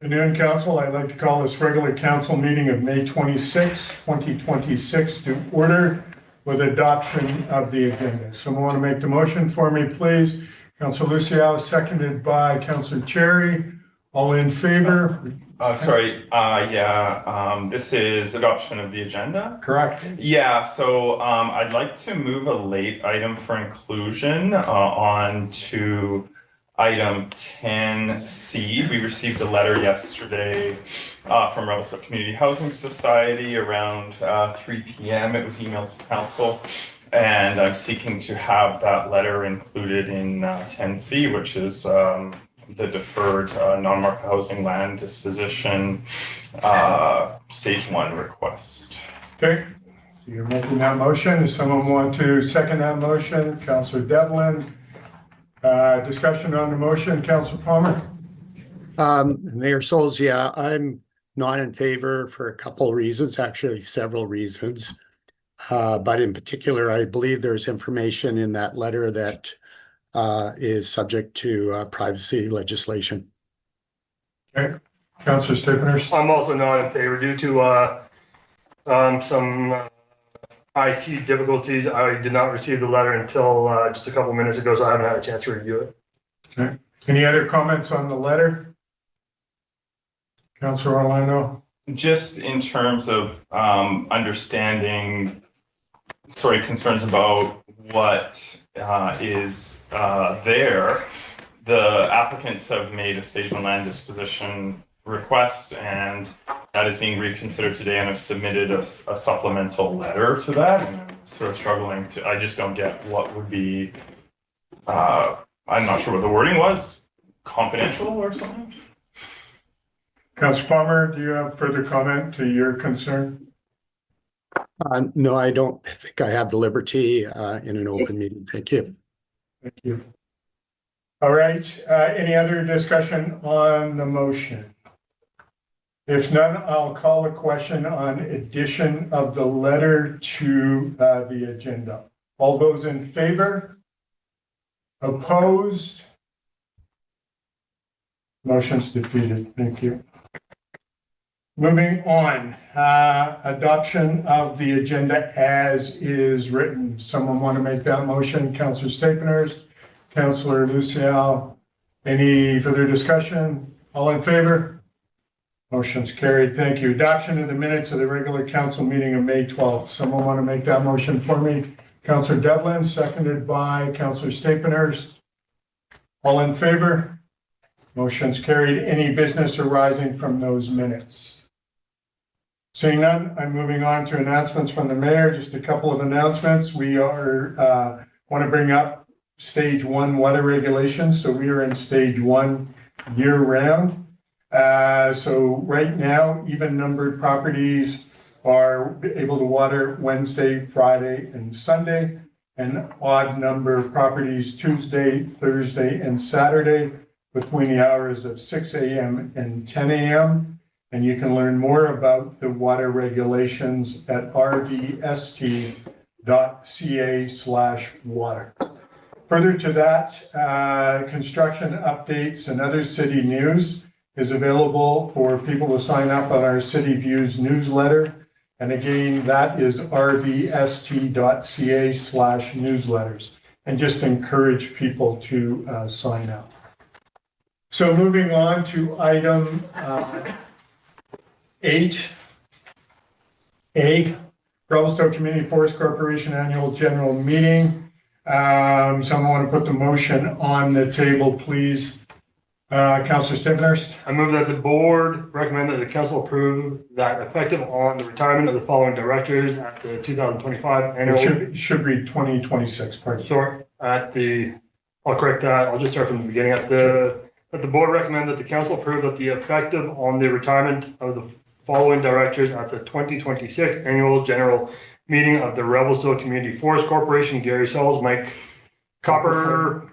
Afternoon, Council. I'd like to call this regular council meeting of May 26, 2026 to order with adoption of the agenda. Someone want to make the motion for me, please? Councilor Luciao, seconded by Councilor Cherry. All in favor? This is adoption of the agenda. Correct. Yeah, so I'd like to move a late item for inclusion on to item 10C. We received a letter yesterday from Revelstoke Community Housing Society around 3 p.m. It was emailed to council, and I'm seeking to have that letter included in 10C, which is the deferred non-market housing land disposition stage 1 request. Okay, you're making that motion. Does someone want to second that motion? Councilor Devlin. Discussion on the motion, Councilor Palmer. Mayor Souls, yeah, I'm not in favor for a couple of reasons, actually several reasons. But in particular, I believe there's information in that letter that is subject to privacy legislation. Okay, Councilor Stipeners. I'm also not in favor due to some IT difficulties. I did not receive the letter until just a couple minutes ago, so I haven't had a chance to review it. Okay. Any other comments on the letter? Councilor Orlando? Just in terms of understanding, concerns about what is there, the applicants have made a stage 1 land disposition request, and that is being reconsidered today, and I've submitted a supplemental letter to that, and I'm sort of struggling to, I just don't get what would be, I'm not sure what the wording was, confidential or something? Councilor Palmer, do you have further comment to your concern? No, I don't think I have the liberty in an open meeting. Thank you. Thank you. All right, any other discussion on the motion? If none, I'll call a question on addition of the letter to the agenda. All those in favor? Opposed? Motion's defeated. Thank you. Moving on, adoption of the agenda as is written. Someone want to make that motion? Councilor Stipeners, Councilor Luciao. Any further discussion? All in favor? Motion's carried. Thank you. Adoption of the minutes of the regular council meeting of May 12th. Someone want to make that motion for me? Councilor Devlin, seconded by Councilor Stipeners. All in favor? Motion's carried. Any business arising from those minutes? Seeing none, I'm moving on to announcements from the mayor. Just a couple of announcements. We are want to bring up stage 1 water regulations. So we are in stage 1 year round. So right now, even numbered properties are able to water Wednesday, Friday, and Sunday, and odd number of properties Tuesday, Thursday, and Saturday between the hours of 6 a.m. and 10 a.m. And you can learn more about the water regulations at rdst.ca/water. Further to that, construction updates and other city news is available for people to sign up on our City Views newsletter. And again, that is rdst.ca/newsletters. And just encourage people to sign up. So moving on to item 8A, Revelstoke Community Forest Corporation Annual General Meeting. Someone want to put the motion on the table, please? Councilor Stipeners. I move that the board recommend that the council approve that effective on the retirement of the following directors at the 2025 annual. It should read 2026. Pardon. Sorry, I'll correct that. I'll just start from the beginning. That the board recommend that the council approve that the effective on the retirement of the following directors at the 2026 annual general meeting of the Revelstoke Community Forest Corporation: Gary Sells, Mike Copperthwaite,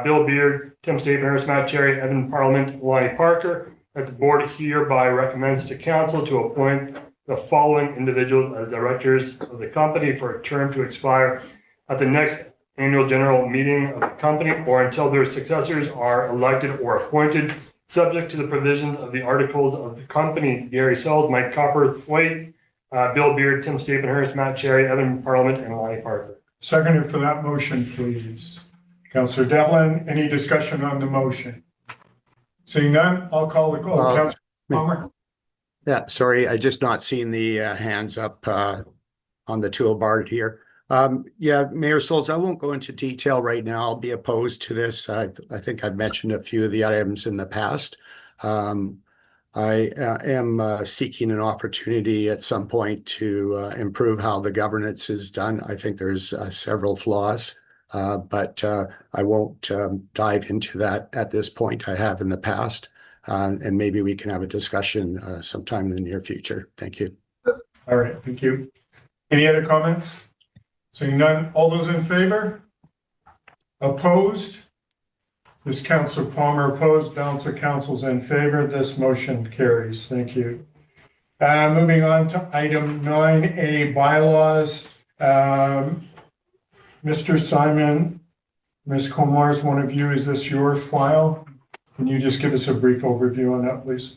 Bill Beard, Tim Stipeners, Matt Cherry, Evan Parliament, Lonnie Parker. That the board hereby recommends to council to appoint the following individuals as directors of the company for a term to expire at the next annual general meeting of the company or until their successors are elected or appointed subject to the provisions of the articles of the company. Gary Sells, Mike Copperthwaite, Bill Beard, Tim Stapenhurst, Matt Cherry, Evan Parliament, and Lonnie Parker. Seconder for that motion, please. Councillor Devlin, any discussion on the motion? Seeing none, I'll call the call. Councillor Palmer? Yeah, sorry, I just not seen the hands up on the toolbar here. Yeah, Mayor Souls, I won't go into detail right now. I'll be opposed to this. I think I've mentioned a few of the items in the past. I am seeking an opportunity at some point to improve how the governance is done. I think there's several flaws, but I won't dive into that at this point. I have in the past, and maybe we can have a discussion sometime in the near future. Thank you. All right, thank you. Any other comments? Seeing none, all those in favor? Opposed? This Councillor Palmer opposed, balance of councils in favor. This motion carries. Thank you. Moving on to item 9A, bylaws. Mr. Simon, Ms. Komars, one of you, is this your file? Can you just give us a brief overview on that, please?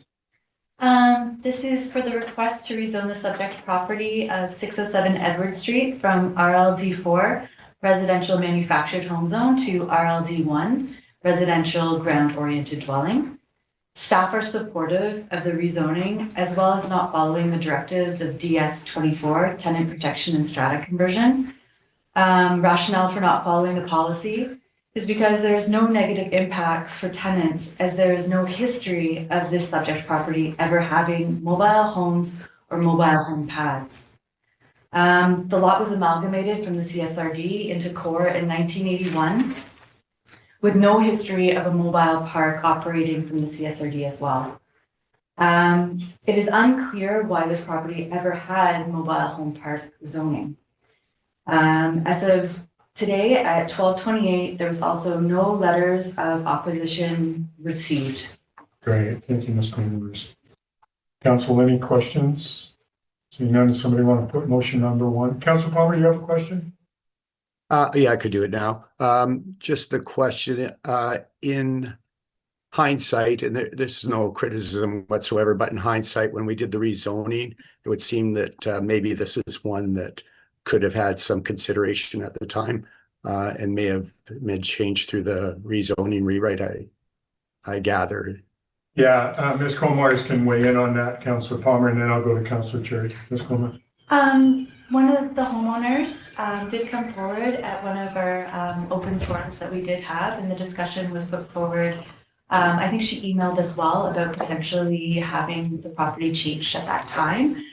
This is for the request to rezone the subject property of 607 Edward Street from RLD4, residential manufactured home zone, to RLD1, residential ground-oriented dwelling. Staff are supportive of the rezoning, as well as not following the directives of DS24, tenant protection and strata conversion. Rationale for not following the policy is because there is no negative impacts for tenants, as there is no history of this subject property ever having mobile homes or mobile home pads. The lot was amalgamated from the CSRD into core in 1981, with no history of a mobile park operating from the CSRD as well. It is unclear why this property ever had mobile home park zoning. As of today at 12:28, there was also no letters of opposition received. Great, thank you, Ms. Komars. Council, any questions? Seeing none, does somebody want to put motion number 1? Councillor Palmer, you have a question? Yeah, I could do it now. Just the question, in hindsight, and this is no criticism whatsoever, but in hindsight, when we did the rezoning, it would seem that maybe this is one that could have had some consideration at the time, and may have made change through the rezoning rewrite, I gather. Yeah, Ms. Komars can weigh in on that, Councillor Palmer, and then I'll go to Councillor Cherry. Ms. Komars. One of the homeowners did come forward at one of our open forums that we did have, and the discussion was put forward. I think she emailed as well about potentially having the property changed at that time.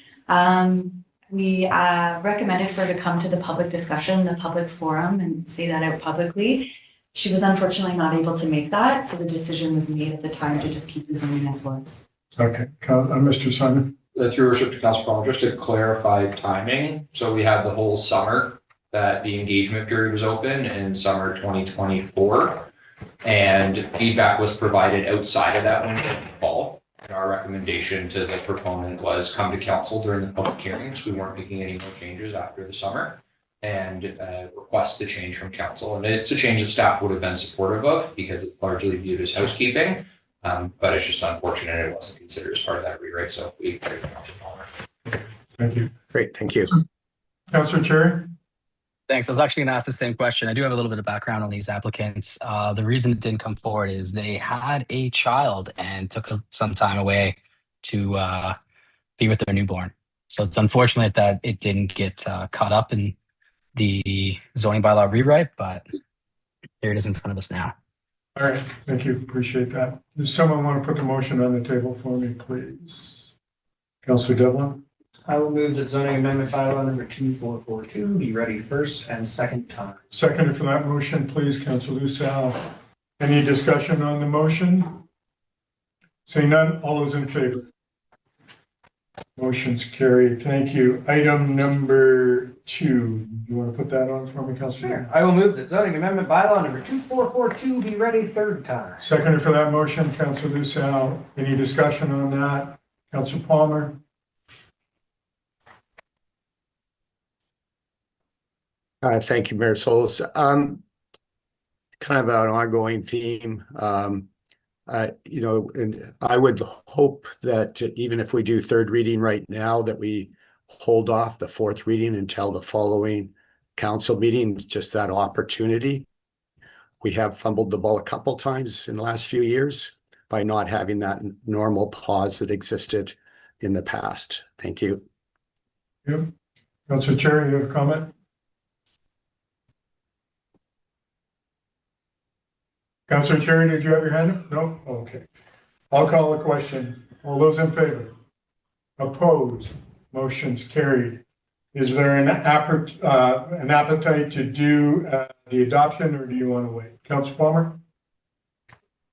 We recommended for her to come to the public discussion, the public forum, and say that out publicly. She was unfortunately not able to make that, so the decision was made at the time to just keep the zoning as was. Okay, Mr. Simon. Through your worship to Councilor Palmer, just to clarify timing, so we had the whole summer that the engagement period was open in summer 2024, and feedback was provided outside of that window in the fall. And our recommendation to the proponent was come to council during the public hearings. We weren't making any more changes after the summer, and request the change from council. And it's a change that staff would have been supportive of because it's largely viewed as housekeeping. But it's just unfortunate it wasn't considered as part of that rewrite. So we agree with Councilor Palmer. Thank you. Great, thank you. Councillor Cherry. Thanks. I was actually going to ask the same question. I do have a little bit of background on these applicants. The reason it didn't come forward is they had a child and took some time away to be with their newborn. So it's unfortunate that it didn't get caught up in the zoning bylaw rewrite, but here it is in front of us now. All right, thank you. Appreciate that. Does someone want to put the motion on the table for me, please? Councillor Devlin. I will move that zoning amendment bylaw number 2442 be ready first and second time. Seconded for that motion, please, Councillor Lucille. Any discussion on the motion? Seeing none, all those in favor? Motion's carried. Thank you. Item number 2. You want to put that on for me, Councillor? Sure. I will move that zoning amendment bylaw number 2442 be ready third time. Seconded for that motion, Councillor Lucille. Any discussion on that? Councillor Palmer? Thank you, Mayor Souls. Kind of an ongoing theme. And I would hope that even if we do third reading right now, that we hold off the fourth reading until the following council meeting, just that opportunity. We have fumbled the ball a couple times in the last few years by not having that normal pause that existed in the past. Thank you. Yep. Councillor Cherry, you have a comment? Councillor Cherry, did you have your hand up? No? Okay. I'll call the question. All those in favor? Opposed? Motion's carried. Is there an appetite to do the adoption, or do you want to wait? Councillor Palmer?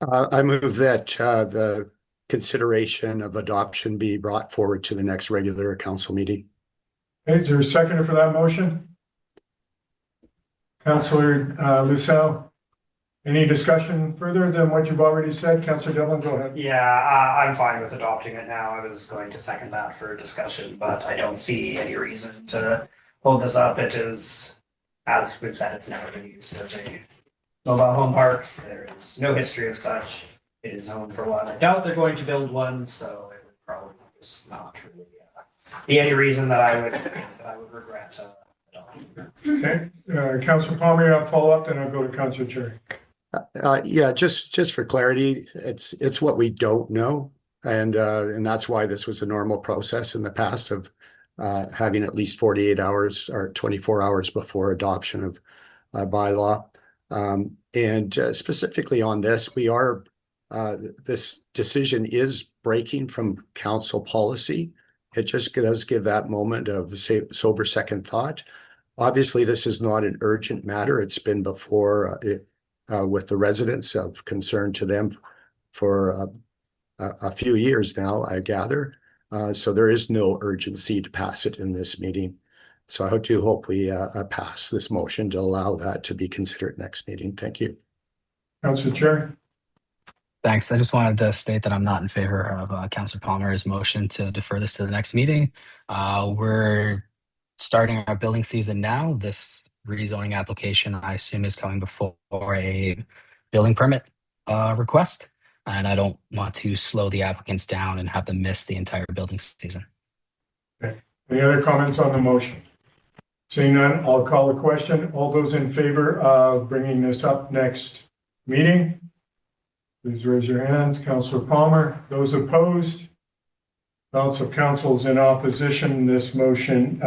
I move that the consideration of adoption be brought forward to the next regular council meeting. Okay, is there a seconder for that motion? Councillor Lucelle? Any discussion further than what you've already said? Councillor Devlin, go ahead. Yeah, I'm fine with adopting it now. I was going to second that for discussion, but I don't see any reason to hold this up. It is, as we've said, it's never been used as a mobile home park. There is no history of such. It is zoned for one. I doubt they're going to build one, so it would probably just not really be any reason that I would regret adopting. Okay, Councillor Palmer, you have follow-up, then I'll go to Councillor Cherry. Yeah, just for clarity, it's what we don't know, and that's why this was a normal process in the past of having at least 48 hours or 24 hours before adoption of bylaw. And specifically on this, this decision is breaking from council policy. It just does give that moment of sober second thought. Obviously, this is not an urgent matter. It's been before with the residents of concern to them for a few years now, I gather. So there is no urgency to pass it in this meeting. So I do hope we pass this motion to allow that to be considered next meeting. Thank you. Councillor Cherry? Thanks. I just wanted to state that I'm not in favor of Councillor Palmer's motion to defer this to the next meeting. We're starting our building season now. This rezoning application, I assume, is coming before a building permit request, and I don't want to slow the applicants down and have them miss the entire building season. Okay. Any other comments on the motion? Seeing none, I'll call the question. All those in favor of bringing this up next meeting, please raise your hand. Councillor Palmer. Those opposed? Balance of councils in opposition. This motion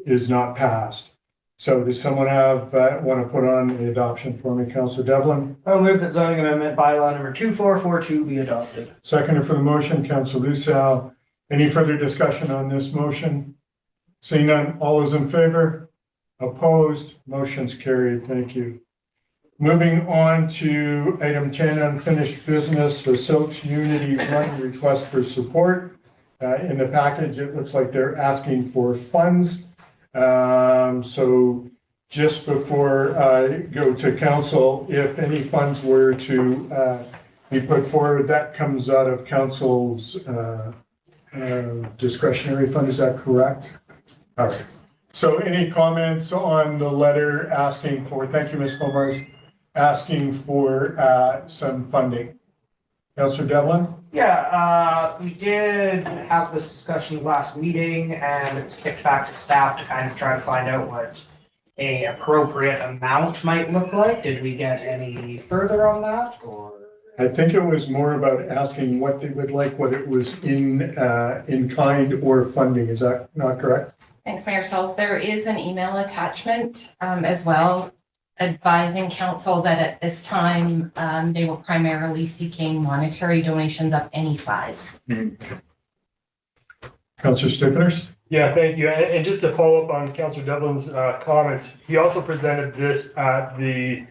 is not passed. So does someone want to put on the adoption for me? Councillor Devlin? I'll move that zoning amendment bylaw number 2442 be adopted. Seconder for the motion, Councillor Lucelle. Any further discussion on this motion? Seeing none, all those in favor? Opposed? Motion's carried. Thank you. Moving on to item 10, unfinished business, the Silks Unity Run request for support. In the package, it looks like they're asking for funds. So just before I go to council, if any funds were to be put forward, that comes out of council's discretionary fund. Is that correct? All right. So any comments on the letter asking for, thank you, Ms. Colmars, asking for some funding? Councillor Devlin? Yeah, we did have this discussion last meeting, and it's kicked back to staff to kind of try to find out what a appropriate amount might look like. Did we get any further on that, or? I think it was more about asking what they would like, whether it was in kind or funding. Is that not correct? Thanks, Mayor Sauls. There is an email attachment as well, advising council that at this time they were primarily seeking monetary donations of any size. Councillor Stickners? Yeah, thank you. And just to follow up on Councillor Devlin's comments, he also presented this at the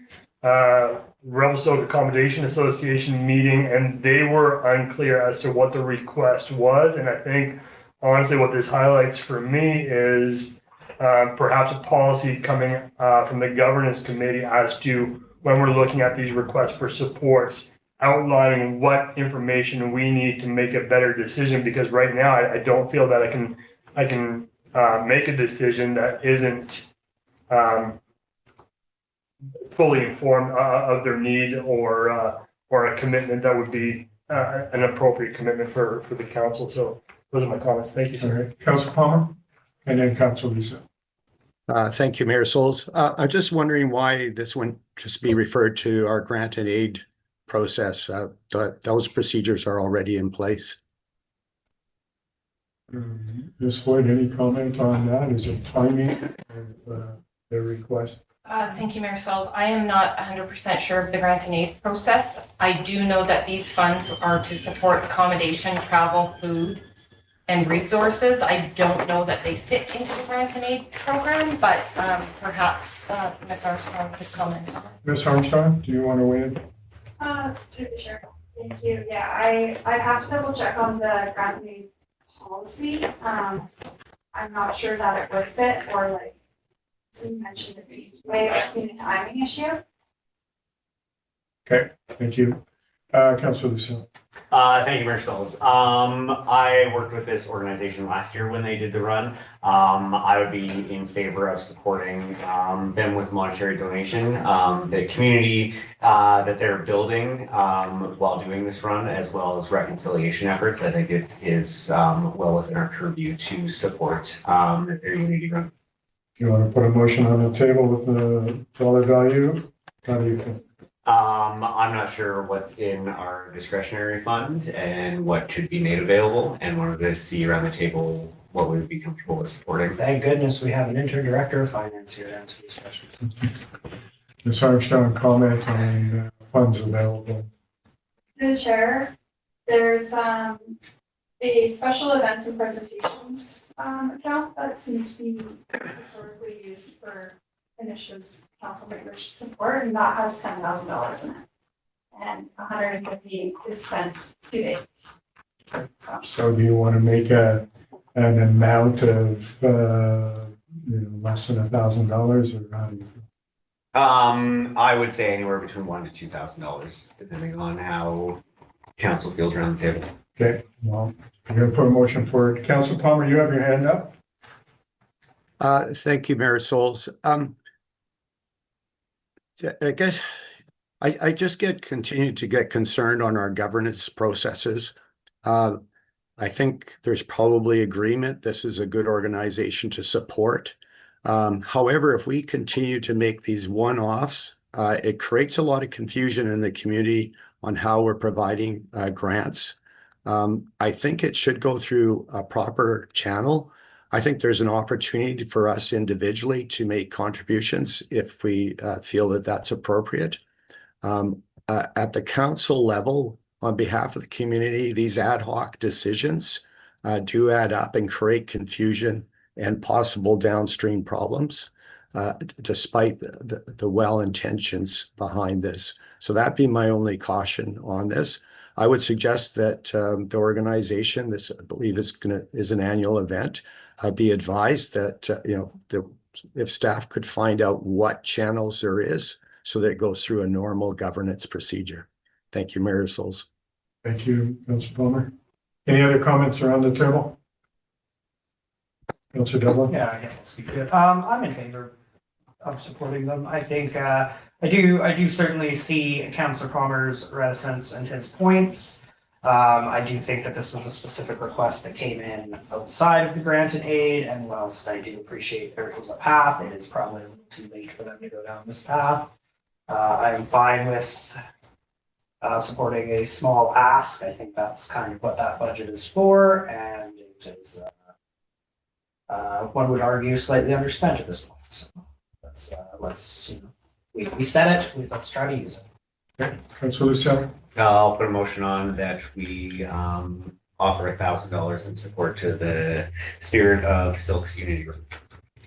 Revelstoke Accommodation Association meeting, and they were unclear as to what the request was. And I think, honestly, what this highlights for me is perhaps a policy coming from the governance committee as to when we're looking at these requests for supports, outlining what information we need to make a better decision. Because right now, I don't feel that I can make a decision that isn't fully informed of their needs or or a commitment that would be an appropriate commitment for the council. So those are my comments. Thank you, All sir. right, Council Palmer, and then Council Lisa. Thank you, Mayor Souls. I'm just wondering why this wouldn't just be referred to our grant and aid process. Those procedures are already in place. Ms. Floyd, any comment on that? Is it timing of their request? Thank you, Mayor Sells. I am not 100% sure of the grant and aid process. I do know that these funds are to support accommodation, travel, food, and resources. I don't know that they fit into the grant and aid program, but perhaps Ms. Armstrong could comment on it. Ms. Armstrong, do you want to weigh in? To the chair. Thank you. Yeah, I have to double check on the grant and aid policy. I'm not sure that it would fit or like, as you mentioned, it may just be a timing issue. Okay, thank you. Councilor Lucille. Thank you, Mayor Stills. I worked with this organization last year when they did the run. I would be in favor of supporting them with monetary donation. The community that they're building while doing this run, as well as reconciliation efforts, I think it is well within our purview to support their unity run. Do you want to put a motion on the table with the dollar value? How do you think? I'm not sure what's in our discretionary fund and what could be made available, and wanted to see around the table what we would be comfortable with supporting. Thank goodness we have an intern director of finance here to answer these questions. Ms. Armstrong, comment on funds available. To the chair, there's a special events and presentations account that seems to be historically used for initiatives council members support, and that has $10,000 in it. And 150 is spent to date. So do you want to make an amount of less than $1,000, or how do you feel? I would say anywhere between $1,000 to $2,000, depending on how council feels around the table. Okay, well, I'm going to put a motion forward. Council Palmer, you have your hand up. Thank you, Mayor Souls. I guess I just continue to get concerned on our governance processes. I think there's probably agreement. This is a good organization to support. However, if we continue to make these one-offs, it creates a lot of confusion in the community on how we're providing grants. I think it should go through a proper channel. I think there's an opportunity for us individually to make contributions if we feel that that's appropriate. At the council level, on behalf of the community, these ad hoc decisions do add up and create confusion and possible downstream problems, despite the well intentions behind this. So that'd be my only caution on this. I would suggest that the organization, this I believe is an annual event, be advised that if staff could find out what channels there is, so that it goes through a normal governance procedure. Thank you, Mayor Souls. Thank you, Councilor Palmer. Any other comments around the table? Councilor Devlin? Yeah, I can speak to it. I'm in favor of supporting them. I think I do certainly see Councilor Palmer's reticence and his points. I do think that this was a specific request that came in outside of the grant and aid, and whilst I do appreciate there is a path, it is probably a little too late for them to go down this path. I'm fine with supporting a small ask. I think that's kind of what that budget is for, and it is, one would argue, slightly underspent at this point. So let's we set it. Let's try to use it. Okay, Councilor Lucille. I'll put a motion on that we offer $1,000 in support to the Spirit of Silks Unity Group.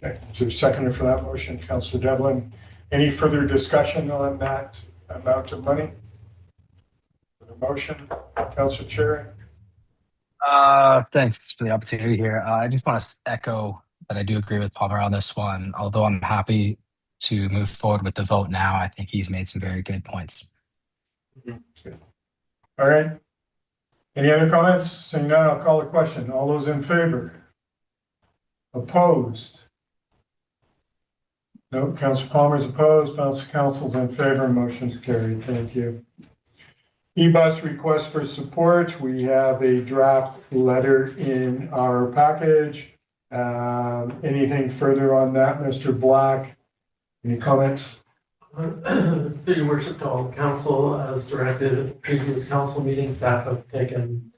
Okay, so seconder for that motion, Councilor Devlin. Any further discussion on that amount of money? For the motion, Councilor Cherry. Thanks for the opportunity here. I just want to echo that I do agree with Palmer on this one. Although I'm happy to move forward with the vote now, I think he's made some very good points. All right. Any other comments? Seeing none, I'll call the question. All those in favor? Opposed? No, Councilor Palmer's opposed. Council's in favor. Motion's carried. Thank you. E-bus request for support. We have a draft letter in our package. Anything further on that, Mr. Black? Any comments? Through your worship to all council, as directed at previous council meeting, staff have taken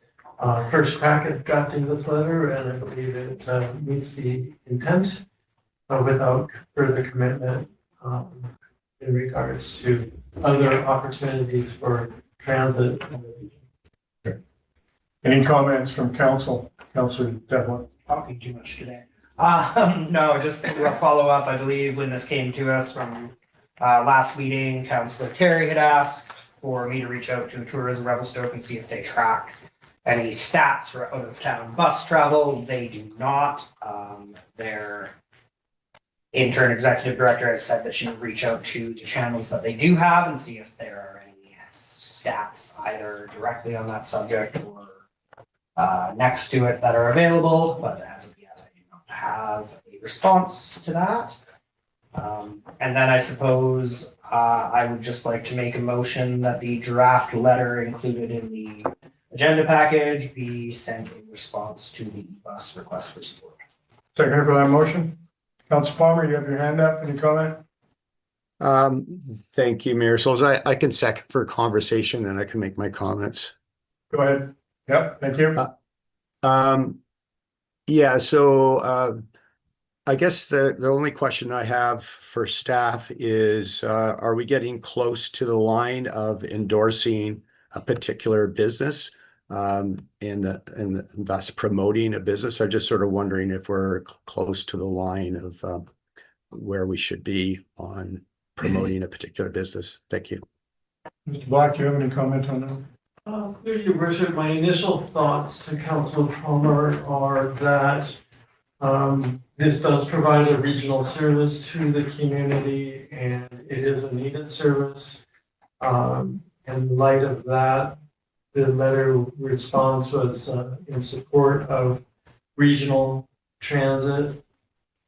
first crack at drafting this letter, and I believe it meets the intent without further commitment in regards to other opportunities for transit in the region. Any comments from council? Councilor Devlin? Talking too much today. No, just a follow up. I believe when this came to us from last meeting, Councillor Terry had asked for me to reach out to Tourism Revelstoke and see if they track any stats for out of town bus travel. They do not. Their intern executive director has said that she would reach out to the channels that they do have and see if there are any stats either directly on that subject or next to it that are available. But as of yet, I do not have a response to that. And then I suppose I would just like to make a motion that the draft letter included in the agenda package be sent in response to the bus request for support. Second for that motion. Councilor Palmer, you have your hand up. Any comment? Thank you, Mayor Souls. I can second for conversation and I can make my comments. Go ahead. Yep, thank you. Yeah, so I guess the only question I have for staff is, are we getting close to the line of endorsing a particular business and thus promoting a business? I'm just sort of wondering if we're close to the line of where we should be on promoting a particular business. Thank you. Mr. Black, do you have any comment on that? Through your worship, my initial thoughts to Councilor Palmer are that this does provide a regional service to the community and it is a needed service. In light of that, the letter response was in support of regional transit,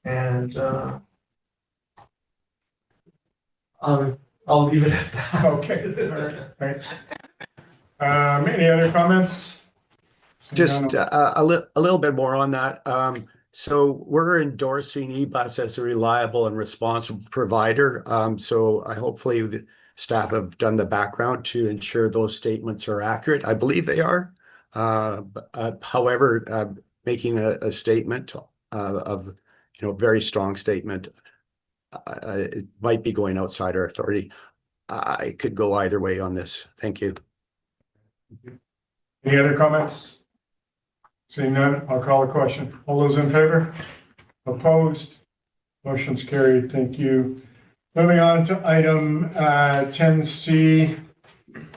and I'll leave it at that. Okay. Right. Any other comments? Just a little bit more on that. So we're endorsing eBus as a reliable and responsible provider. So hopefully the staff have done the background to ensure those statements are accurate. I believe they are. However, making a statement of, very strong statement, it might be going outside our authority. I could go either way on this. Thank you. Any other comments? Seeing none, I'll call a question. All those in favor? Opposed? Motion's carried. Thank you. Moving on to item 10C,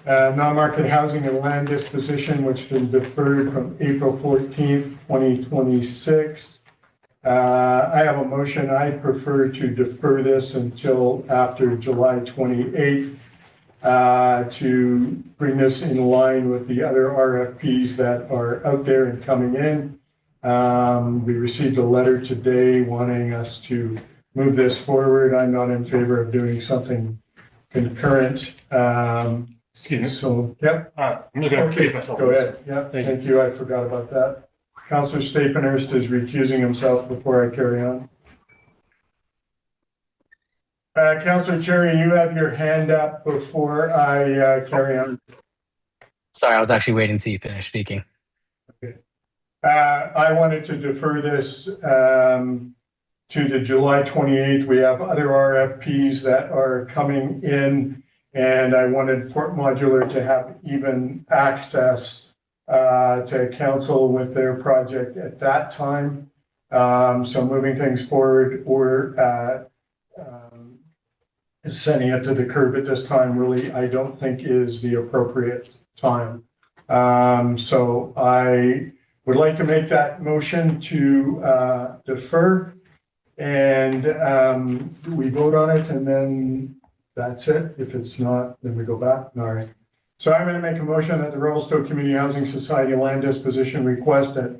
non-market housing and land disposition, which has been deferred from April 14th, 2026. I have a motion. I prefer to defer this until after July 28th to bring this in line with the other RFPs that are out there and coming in. We received a letter today wanting us to move this forward. I'm not in favor of doing something concurrent. Excuse me. So, yep. I'm just going to repeat myself. Go ahead. Yep. Thank you. I forgot about that. Councillor Stapenhurst is recusing himself before I carry on. Councillor Cherry, you have your hand up before I carry on. Sorry, I was actually waiting to see you finish speaking. Okay. I wanted to defer this to the July 28th. We have other RFPs that are coming in, and I wanted Fort Modular to have even access to council with their project at that time. So moving things forward or sending it to the curb at this time really, I don't think is the appropriate time. So I would like to make that motion to defer, and we vote on it, and then that's it. If it's not, then we go back. All right. So I'm going to make a motion that the Revelstoke Community Housing Society land disposition request at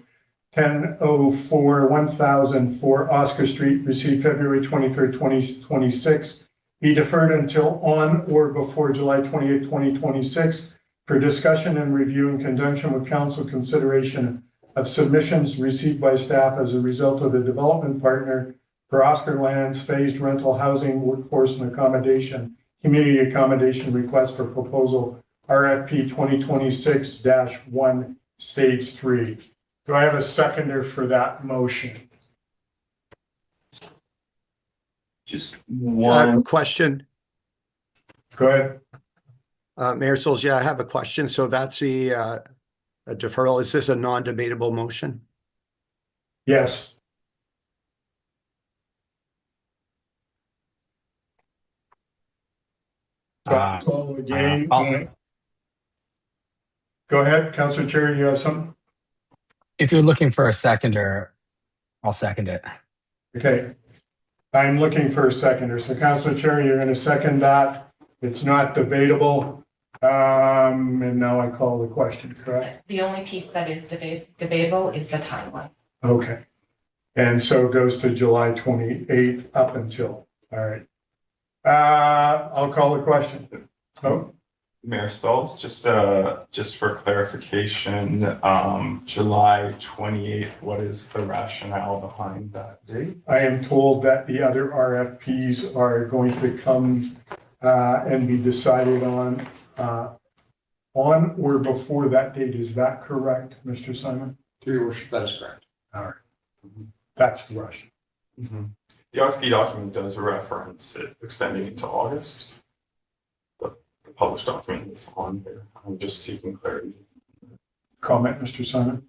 1004 Oscar Street, received February 23rd, 2026, be deferred until on or before July 28th, 2026, for discussion and review in conjunction with council consideration of submissions received by staff as a result of the development partner for Oscar Land's phased rental housing workforce and accommodation, community accommodation request for proposal RFP 2026-1, stage 3. Do I have a seconder for that motion? Just I have a one. question. Go ahead. Mayor Souls, yeah, I have a question. So that's a deferral. Is this a non-debatable motion? Yes. Call again. Go ahead, Councilor Cherry, you have something? If you're looking for a seconder, I'll second it. Okay. I'm looking for a seconder. So Councilor Cherry, you're going to second that. It's not debatable. And now I call the question, correct? The only piece that is debatable is the timeline. Okay. And so it goes to July 28th up until, all right. I'll call the question. Oh, Mayor Sauls, just for clarification, July 28th, what is the rationale behind that date? I am told that the other RFPs are going to come and be decided on or before that date. Is that correct, Mr. Simon? Through your worship, that is correct. All right. That's the rush. Mm-hmm. The RFP document does reference it extending into August. The published document that's on there. I'm just seeking clarity. Comment, Mr. Simon?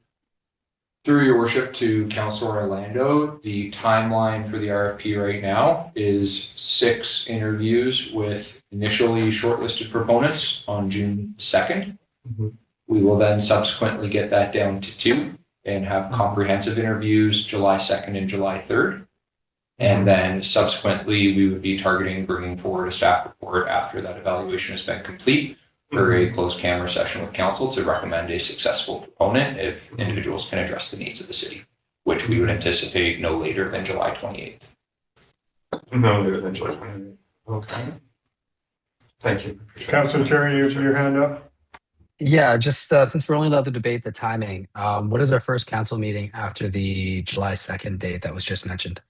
Through your worship to Councilor Orlando, the timeline for the RFP right now is 6 interviews with initially shortlisted proponents on June 2nd. Mm-hmm. We will then subsequently get that down to 2 and have comprehensive interviews July 2nd and July 3rd. And then subsequently, we would be targeting bringing forward a staff report after that evaluation has been complete for a closed camera session with council to recommend a successful proponent if individuals can address the needs of the city, which we would anticipate no later than July 28th. No later than July 28th. Okay. Thank you. Councilor Cherry, you have your hand up? Yeah, just since we're only allowed to debate the timing, what is our first council meeting after the July 2nd date that was just mentioned?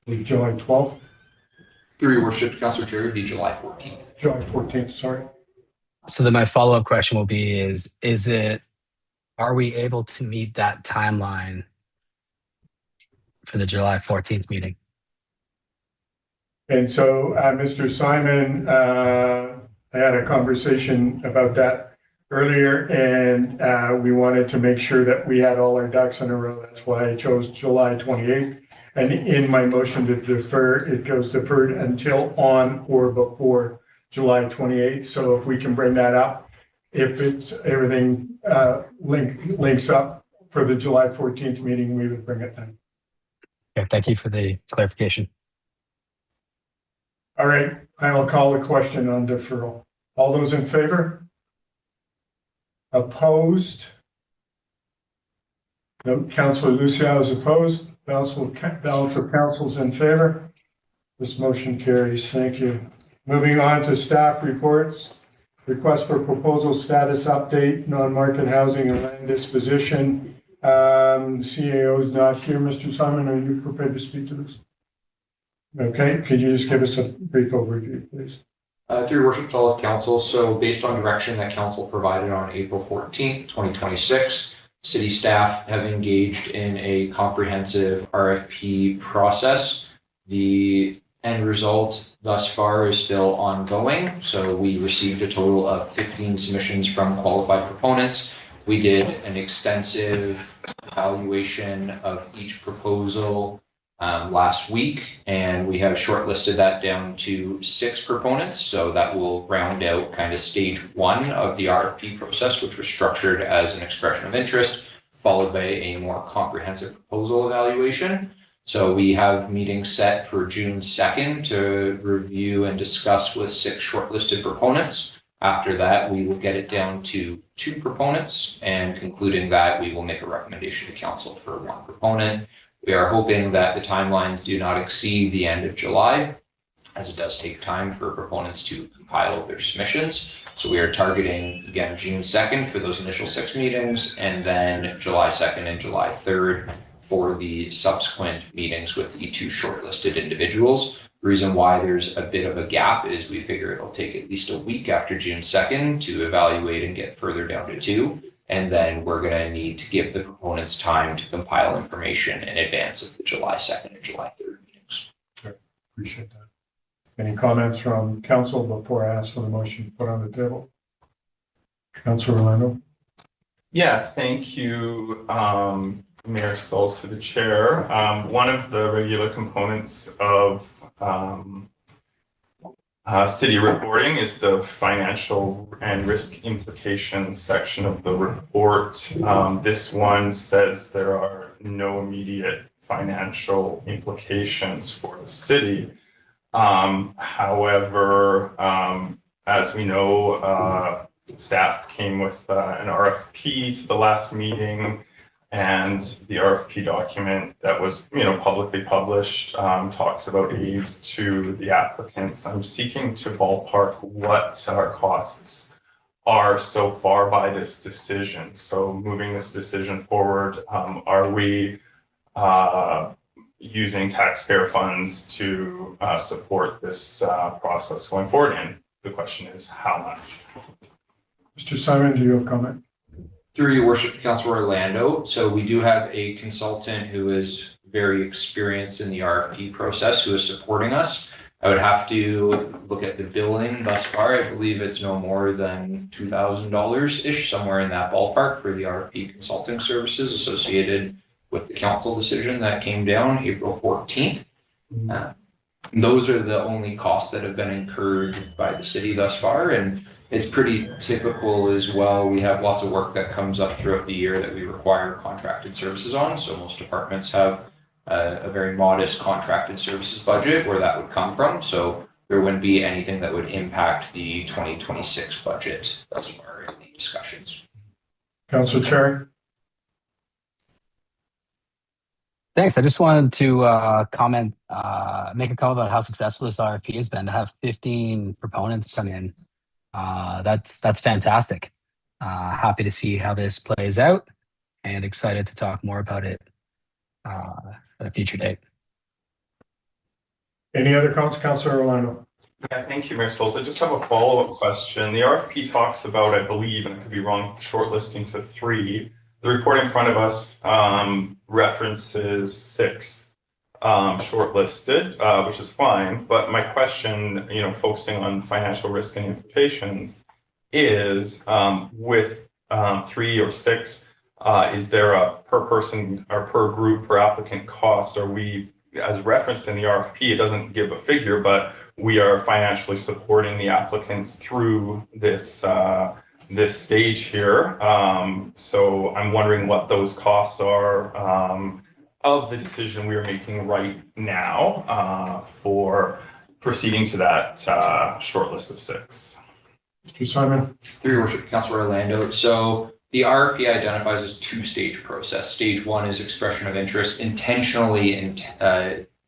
July 12th? Through your worship, Councilor Cherry, would be July 14th. July 14th, sorry. So then my follow-up question will be are we able to meet that timeline for the July 14th meeting? And so, Mr. Simon, I had a conversation about that earlier, and we wanted to make sure that we had all our ducks in a row. That's why I chose July 28th. And in my motion to defer, it goes deferred until on or before July 28th. So if we can bring that up, if it's everything links up for the July 14th meeting, we would bring it then. Okay, thank you for the clarification. All right, I will call the question on deferral. All those in favor? Opposed? No, Councilor Lucio is opposed. Balance of council's in favor. This motion carries. Thank you. Moving on to staff reports. Request for proposal status update, non-market housing and land disposition. CAO is not here. Mr. Simon, are you prepared to speak to this? Okay, could you just give us a brief overview, please? Through your worship to all of council, so based on direction that council provided on April 14th, 2026, city staff have engaged in a comprehensive RFP process. The end result thus far is still ongoing. So we received a total of 15 submissions from qualified proponents. We did an extensive evaluation of each proposal last week, and we have shortlisted that down to 6 proponents. So that will round out kind of stage 1 of the RFP process, which was structured as an expression of interest, followed by a more comprehensive proposal evaluation. So we have meetings set for June 2nd to review and discuss with 6 shortlisted proponents. After that, we will get it down to 2 proponents, and concluding that, we will make a recommendation to council for 1 proponent. We are hoping that the timelines do not exceed the end of July, as it does take time for proponents to compile their submissions. So we are targeting, again, June 2nd for those initial 6 meetings, and then July 2nd and July 3rd for the subsequent meetings with the 2 shortlisted individuals. The reason why there's a bit of a gap is we figure it'll take at least a week after June 2nd to evaluate and get further down to 2. And then we're going to need to give the proponents time to compile information in advance of the July 2nd and July 3rd meetings. Sure. Appreciate that. Any comments from council before I ask for the motion put on the table? Councilor Orlando? Yeah, thank you, Mayor Souls, to the chair. One of the regular components of city reporting is the financial and risk implications section of the report. This one says there are no immediate financial implications for the city. However, as we know, staff came with an RFP to the last meeting, and the RFP document that was, publicly published talks about aids to the applicants. I'm seeking to ballpark what our costs are so far by this decision. So moving this decision forward, are we using taxpayer funds to support this process going forward? And the question is, how much? Mr. Simon, do you have a comment? Through your worship, Councilor Orlando. So we do have a consultant who is very experienced in the RFP process who is supporting us. I would have to look at the billing thus far. I believe it's no more than $2,000-ish, somewhere in that ballpark for the RFP consulting services associated with the council decision that came down April 14th. Those are the only costs that have been incurred by the city thus far, and it's pretty typical as well. We have lots of work that comes up throughout the year that we require contracted services on. So most departments have a very modest contracted services budget where that would come from. So there wouldn't be anything that would impact the 2026 budget thus far in the discussions. Councilor Cherry? Thanks. I just wanted to make a comment about how successful this RFP has been. To have 15 proponents come in, that's fantastic. Happy to see how this plays out, and excited to talk more about it at a future date. Any other comments, Councilor Orlando? Yeah, thank you, Mayor Souls. I just have a follow-up question. The RFP talks about, I believe, and I could be wrong, shortlisting to 3. The report in front of us references 6 shortlisted, which is fine. But my question, focusing on financial risk and implications, is with 3 or 6, is there a per person or per group, per applicant cost? Are we, as referenced in the RFP, it doesn't give a figure, but we are financially supporting the applicants through this this stage here. So I'm wondering what those costs are of the decision we are making right now for proceeding to that short list of 6. Mr. Simon? Through your worship, Councilor Orlando. So the RFP identifies as 2-stage process. Stage 1 is expression of interest, intentionally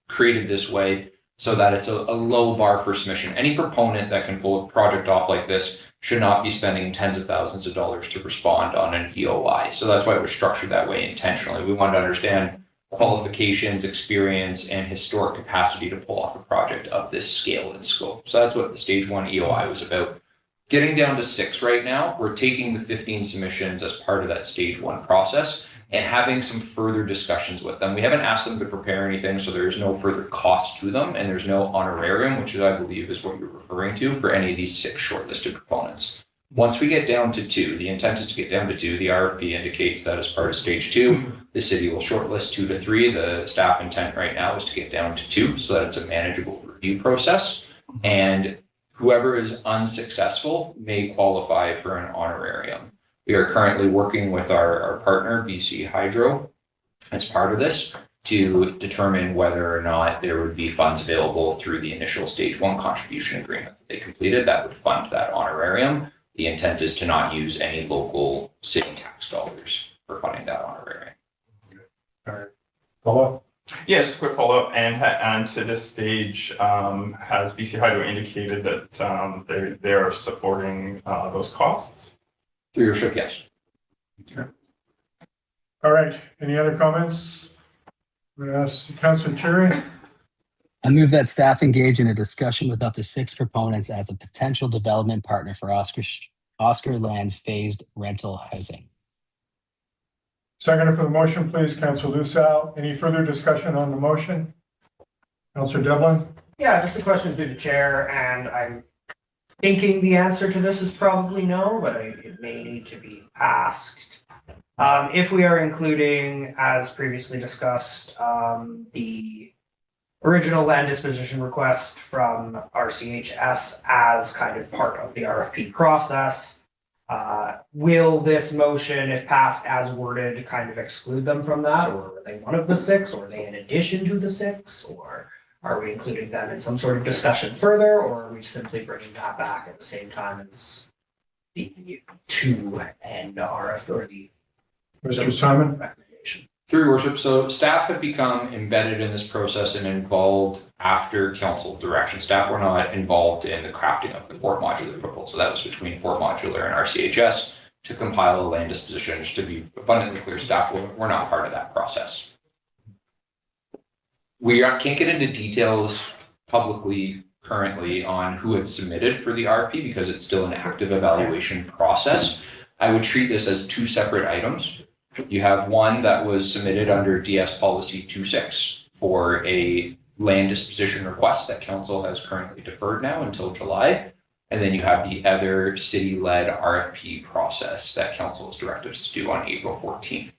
created this way so that it's a low bar for submission. Any proponent that can pull a project off like this should not be spending tens of thousands of dollars to respond on an EOI. So that's why it was structured that way intentionally. We wanted to understand qualifications, experience, and historic capacity to pull off a project of this scale and scope. So that's what the stage 1 EOI was about. Getting down to 6 right now, we're taking the 15 submissions as part of that stage 1 process and having some further discussions with them. We haven't asked them to prepare anything, so there's no further cost to them, and there's no honorarium, which I believe is what you're referring to for any of these 6 shortlisted proponents. Once we get down to 2, the intent is to get down to 2. The RFP indicates that as part of stage 2, the city will shortlist 2 to 3. The staff intent right now is to get down to 2 so that it's a manageable review process. And whoever is unsuccessful may qualify for an honorarium. We are currently working with our partner, BC Hydro, as part of this to determine whether or not there would be funds available through the initial stage 1 contribution agreement that they completed that would fund that honorarium. The intent is to not use any local city tax dollars for funding that honorarium. All right. Follow? Yeah, just a quick follow-up, and to this stage, has BC Hydro indicated that they are supporting those costs? Through your worship, yes. All right, any other comments? I'm gonna ask Councillor Cherry. I move that staff engage in a discussion with up to 6 proponents as a potential development partner for Oscar Land's phased rental housing. Seconder for the motion, please, Councillor Lucille. Any further discussion on the motion? Councillor Devlin? Yeah, just a question through the chair, and I'm thinking the answer to this is probably no, but it may need to be asked. If we are including, as previously discussed, the original land disposition request from RCHS as kind of part of the RFP process, will this motion, if passed as worded, kind of exclude them from that? Or are they one of the 6? Or are they in addition to the 6? Or are we including them in some sort of discussion further? Or are we simply bringing that back at the same time as the 2 and RF or the Mr. Simon? recommendation? Through your worship, so staff have become embedded in this process and involved after council direction. Staff were not involved in the crafting of the Fort Modular proposal. That was between Fort Modular and RCHS to compile a land disposition. Just to be abundantly clear, staff were not part of that process. We can't get into details publicly currently on who had submitted for the RFP because it's still an active evaluation process. I would treat this as 2 separate items. You have one that was submitted under DS Policy 26 for a land disposition request that council has currently deferred now until July. And then you have the other city-led RFP process that council has directed us to do on April 14th.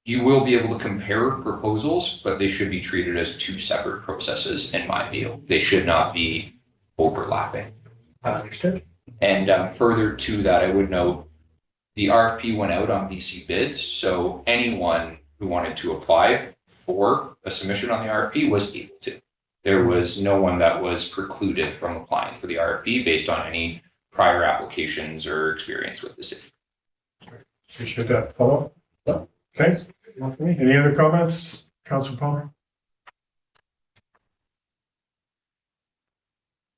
You will be able to compare proposals, but they should be treated as 2 separate processes in my view. They should not be overlapping. Understood. And further to that, I would note the RFP went out on BC Bids, so anyone who wanted to apply for a submission on the RFP was able to. There was no one that was precluded from applying for the RFP based on any prior applications or experience with the city. Appreciate that follow. Okay. Any other comments? Councillor Palmer?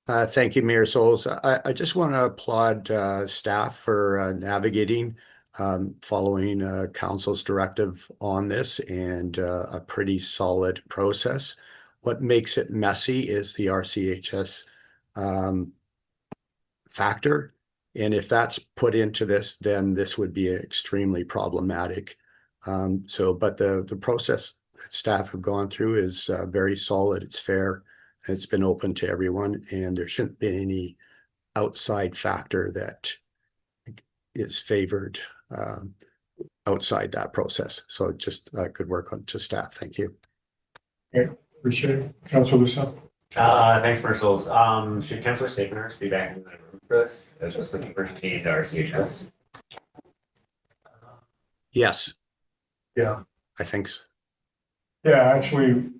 Thank you, Mayor Souls. I just want to applaud staff for navigating following council's directive on this and a pretty solid process. What makes it messy is the RCHS factor. And if that's put into this, then this would be extremely problematic. But the process that staff have gone through is very solid. It's fair. It's been open to everyone, and there shouldn't be any outside factor that is favored outside that process. So just good work to staff. Thank you. Okay, appreciate it. Councillor Lucille? Thanks, Marshals. Should Councillor Stapenhurst be back in the room for this? I was just looking for Steve to RCHS. Yes. Yeah. I think so. Yeah, actually,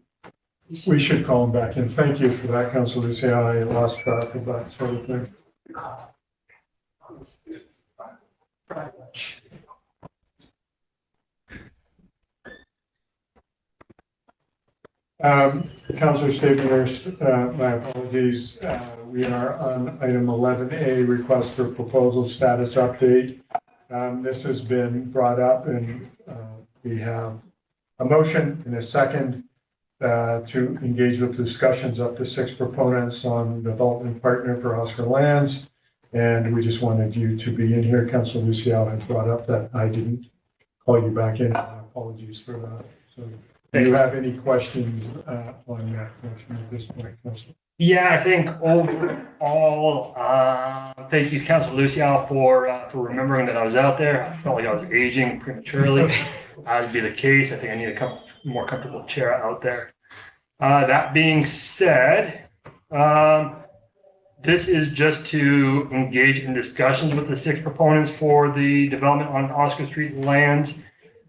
we should call him back in. Thank you for that, Councillor Lucille. I lost track of that sort of thing. Councillor Stapenhurst, my apologies. We are on item 11A, request for proposal status update. This has been brought up and we have a motion and a second to engage with discussions up to 6 proponents on development partner for Oscar Lands. And we just wanted you to be in here. Councillor Lucille had brought up that I didn't call you back in. Apologies for that. So do you have any questions on that motion at this point, Councillor? Yeah, I think overall, thank you, Councillor Lucille, for remembering that I was out there. I felt like I was aging prematurely. That would be the case. I think I need a more comfortable chair out there. That being said, this is just to engage in discussions with the 6 proponents for the development on Oscar Street lands.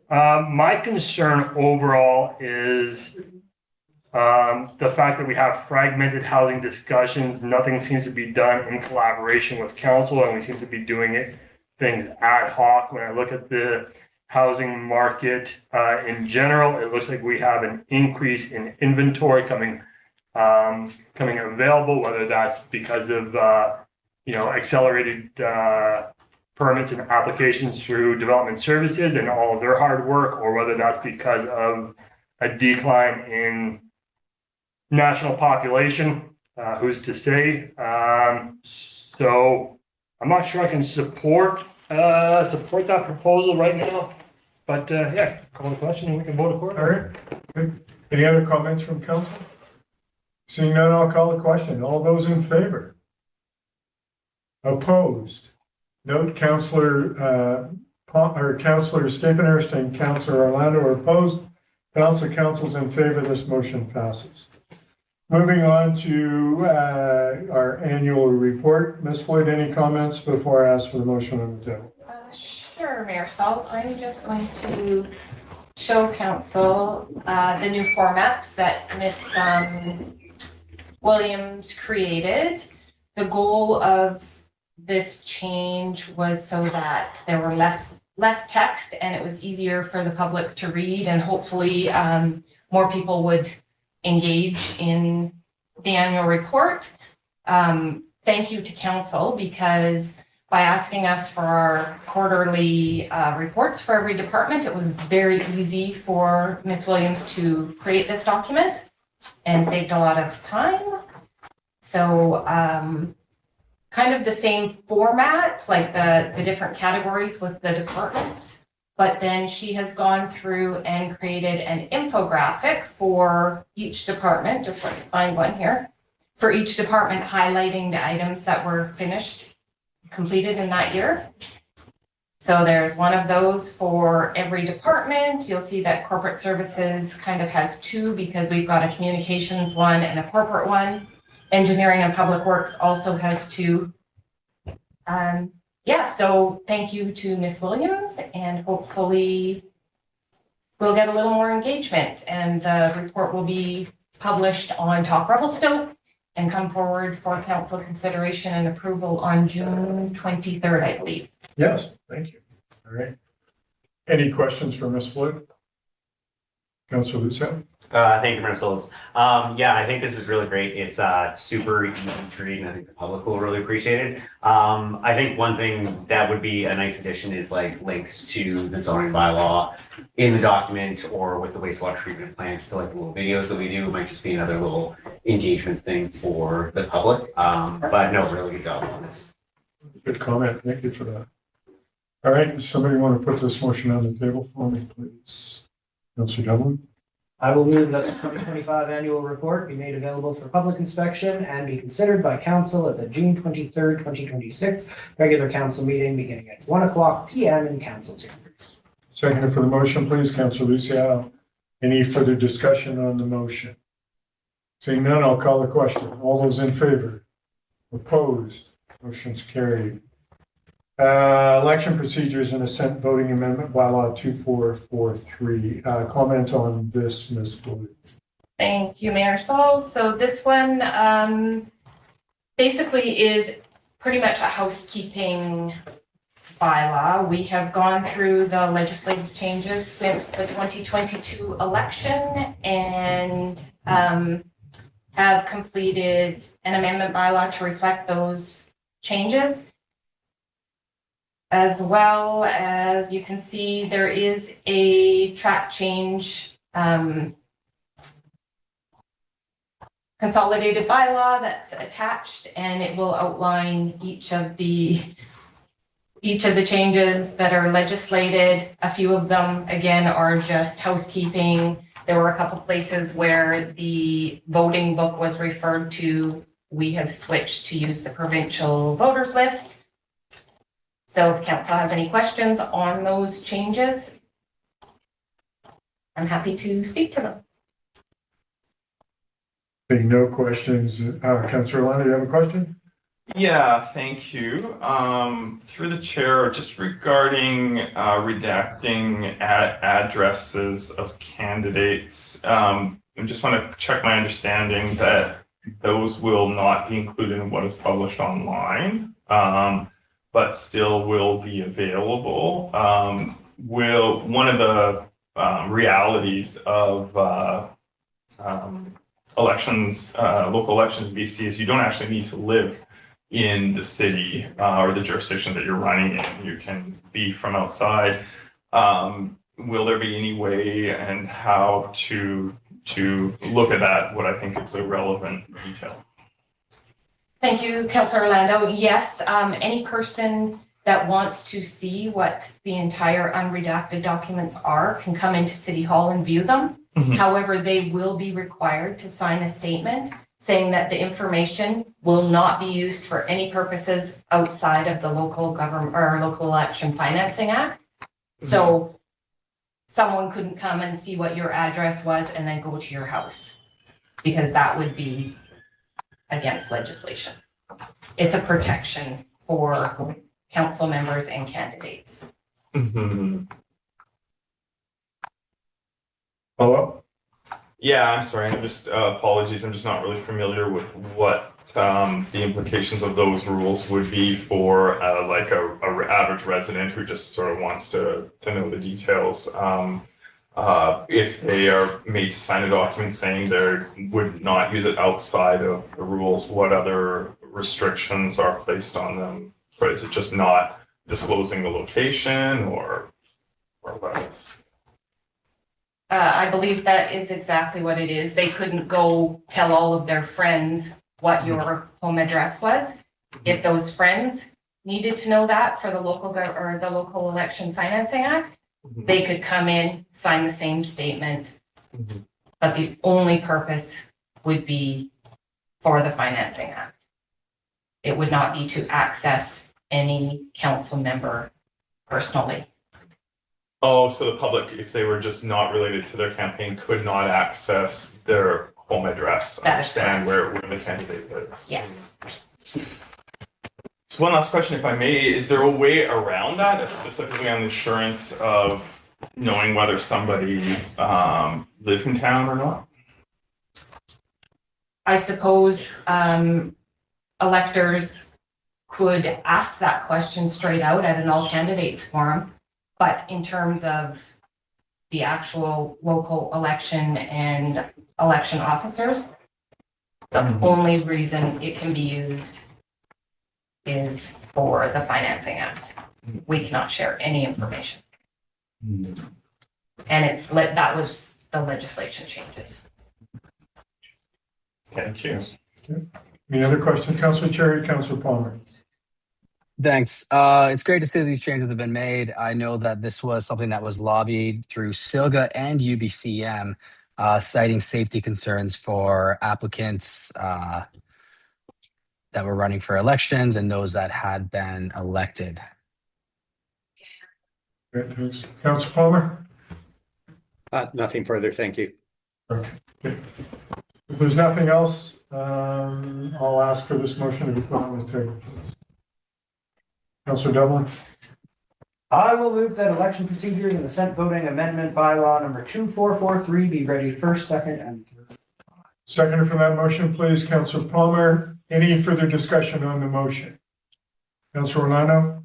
My concern overall is the fact that we have fragmented housing discussions. Nothing seems to be done in collaboration with council, and we seem to be doing things ad hoc. When I look at the housing market in general. It looks like we have an increase in inventory coming available, whether that's because of accelerated permits and applications through development services and all of their hard work, or whether that's because of a decline in national population. Who's to say? So I'm not sure I can support that proposal right now, but yeah, call the question and we can vote accordingly. All right. Good. Any other comments from council? Seeing none, I'll call the question. All those in favor? Opposed? Note Councillor Stephenhurst and Councillor Orlando are opposed. Council's in favor. This motion passes. Moving on to our annual report. Ms. Floyd, any comments before I ask for the motion on the table? Sure, Mayor Sauls. I'm just going to show council the new format that Ms. Williams created. The goal of this change was so that there were less text and it was easier for the public to read, and hopefully more people would engage in the annual report. Thank you to council, because by asking us for our quarterly reports for every department, it was very easy for Ms. Williams to create this document and saved a lot of time. So kind of the same format, like the different categories with the departments, but then she has gone through and created an infographic for each department. Just let me find one here. For each department, highlighting the items that were completed in that year. So there's one of those for every department. You'll see that corporate services kind of has two, because we've got a communications one and a corporate one. Engineering and public works also has two. Yeah, so thank you to Ms. Williams, and hopefully we'll get a little more engagement, and the report will be published on Top Revelstoke and come forward for council consideration and approval on June 23rd, I believe. Yes, thank you. All right. Any questions for Ms. Floyd? Councilor Lucille? Thank you, Mayor Souls. Yeah, I think this is really great. It's super easy to read, and I think the public will really appreciate it. I think one thing that would be a nice addition is like links to the zoning bylaw in the document, or with the wastewater treatment plant, to like the little videos that we do. It might just be another little engagement thing for the public. But no, really good job on this. Good comment. Thank you for that. All right, does somebody want to put this motion on the table for me, please? Councilor Devlin? I will move that the 2025 annual report be made available for public inspection and be considered by council at the June 23rd, 2026 regular council meeting beginning at 1:00 p.m. in council chambers. Second for the motion, please, Councilor Luciano. Any further discussion on the motion? Seeing none, I'll call the question. All those in favor? Opposed? Motion's carried. Election procedures and assent voting amendment bylaw 2443. Comment on this, Ms. Floyd. Thank you, Mayor Sauls. So this one basically is pretty much a housekeeping bylaw. We have gone through the legislative changes since the 2022 election and have completed an amendment bylaw to reflect those changes. As well as you can see, there is a track change consolidated bylaw that's attached, and it will outline each of the changes that are legislated. A few of them, again, are just housekeeping. There were a couple places where the voting book was referred to. We have switched to use the provincial voters list. So if council has any questions on those changes, I'm happy to speak to them. Being no questions, Councilor Orlando, you have a question? Yeah, thank you. Through the chair, just regarding redacting addresses of candidates, I just want to check my understanding that those will not be included in what is published online. but still will be available. One of the realities of elections, local elections in BC is you don't actually need to live in the city or the jurisdiction that you're running in. You can be from outside. Will there be any way and how to look at that? What I think is a relevant detail. Thank you, Councillor Orlando. Yes, any person that wants to see what the entire unredacted documents are can come into City Hall and view them. However, they will be required to sign a statement saying that the information will not be used for any purposes outside of the local government or local election financing act. So someone couldn't come and see what your address was and then go to your house, because that would be against legislation. It's a protection for council members and candidates. Hello? Yeah, I'm sorry. I'm just apologies. I'm just not really familiar with what the implications of those rules would be for like a average resident who just sort of wants to know the details. If they are made to sign a document saying they would not use it outside of the rules, what other restrictions are placed on them? But is it just not disclosing the location or what else? I believe that is exactly what it is. They couldn't go tell all of their friends what your home address was. If those friends needed to know that for the local or the local election financing act, they could come in, sign the same statement, but the only purpose would be for the financing act. It would not be to access any council member personally. Oh, so the public, if they were just not related to their campaign, could not access their home address, understand where the candidate lives. Yes. So one last question, if I may, is there a way around that, specifically on insurance of knowing whether somebody lives in town or not? I suppose electors could ask that question straight out at an all candidates forum. But in terms of the actual local election and election officers, the only reason it can be used is for the financing act. We cannot share any information. And that was the legislation changes. Thank you. Any other questions? Councillor Cherry, Councillor Palmer. Thanks. It's great to see that these changes have been made. I know that this was something that was lobbied through SILGA and UBCM, citing safety concerns for applicants that were running for elections and those that had been elected. Great, thanks. Councillor Palmer? Nothing further. Thank you. Okay. If there's nothing else, I'll ask for this motion to be put on the table, please. Councillor Devlin? I will move that election procedures and assent voting amendment bylaw number 2443 be ready first, second, and third. Seconder for that motion, please. Councillor Palmer. Any further discussion on the motion? Councillor Orlando?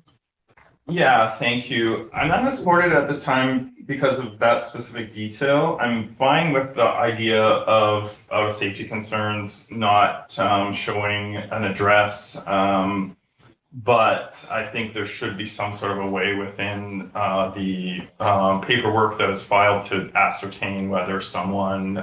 Yeah, thank you. I'm not going to support it at this time because of that specific detail. I'm fine with the idea of safety concerns not showing an address. But I think there should be some sort of a way within the paperwork that is filed to ascertain whether someone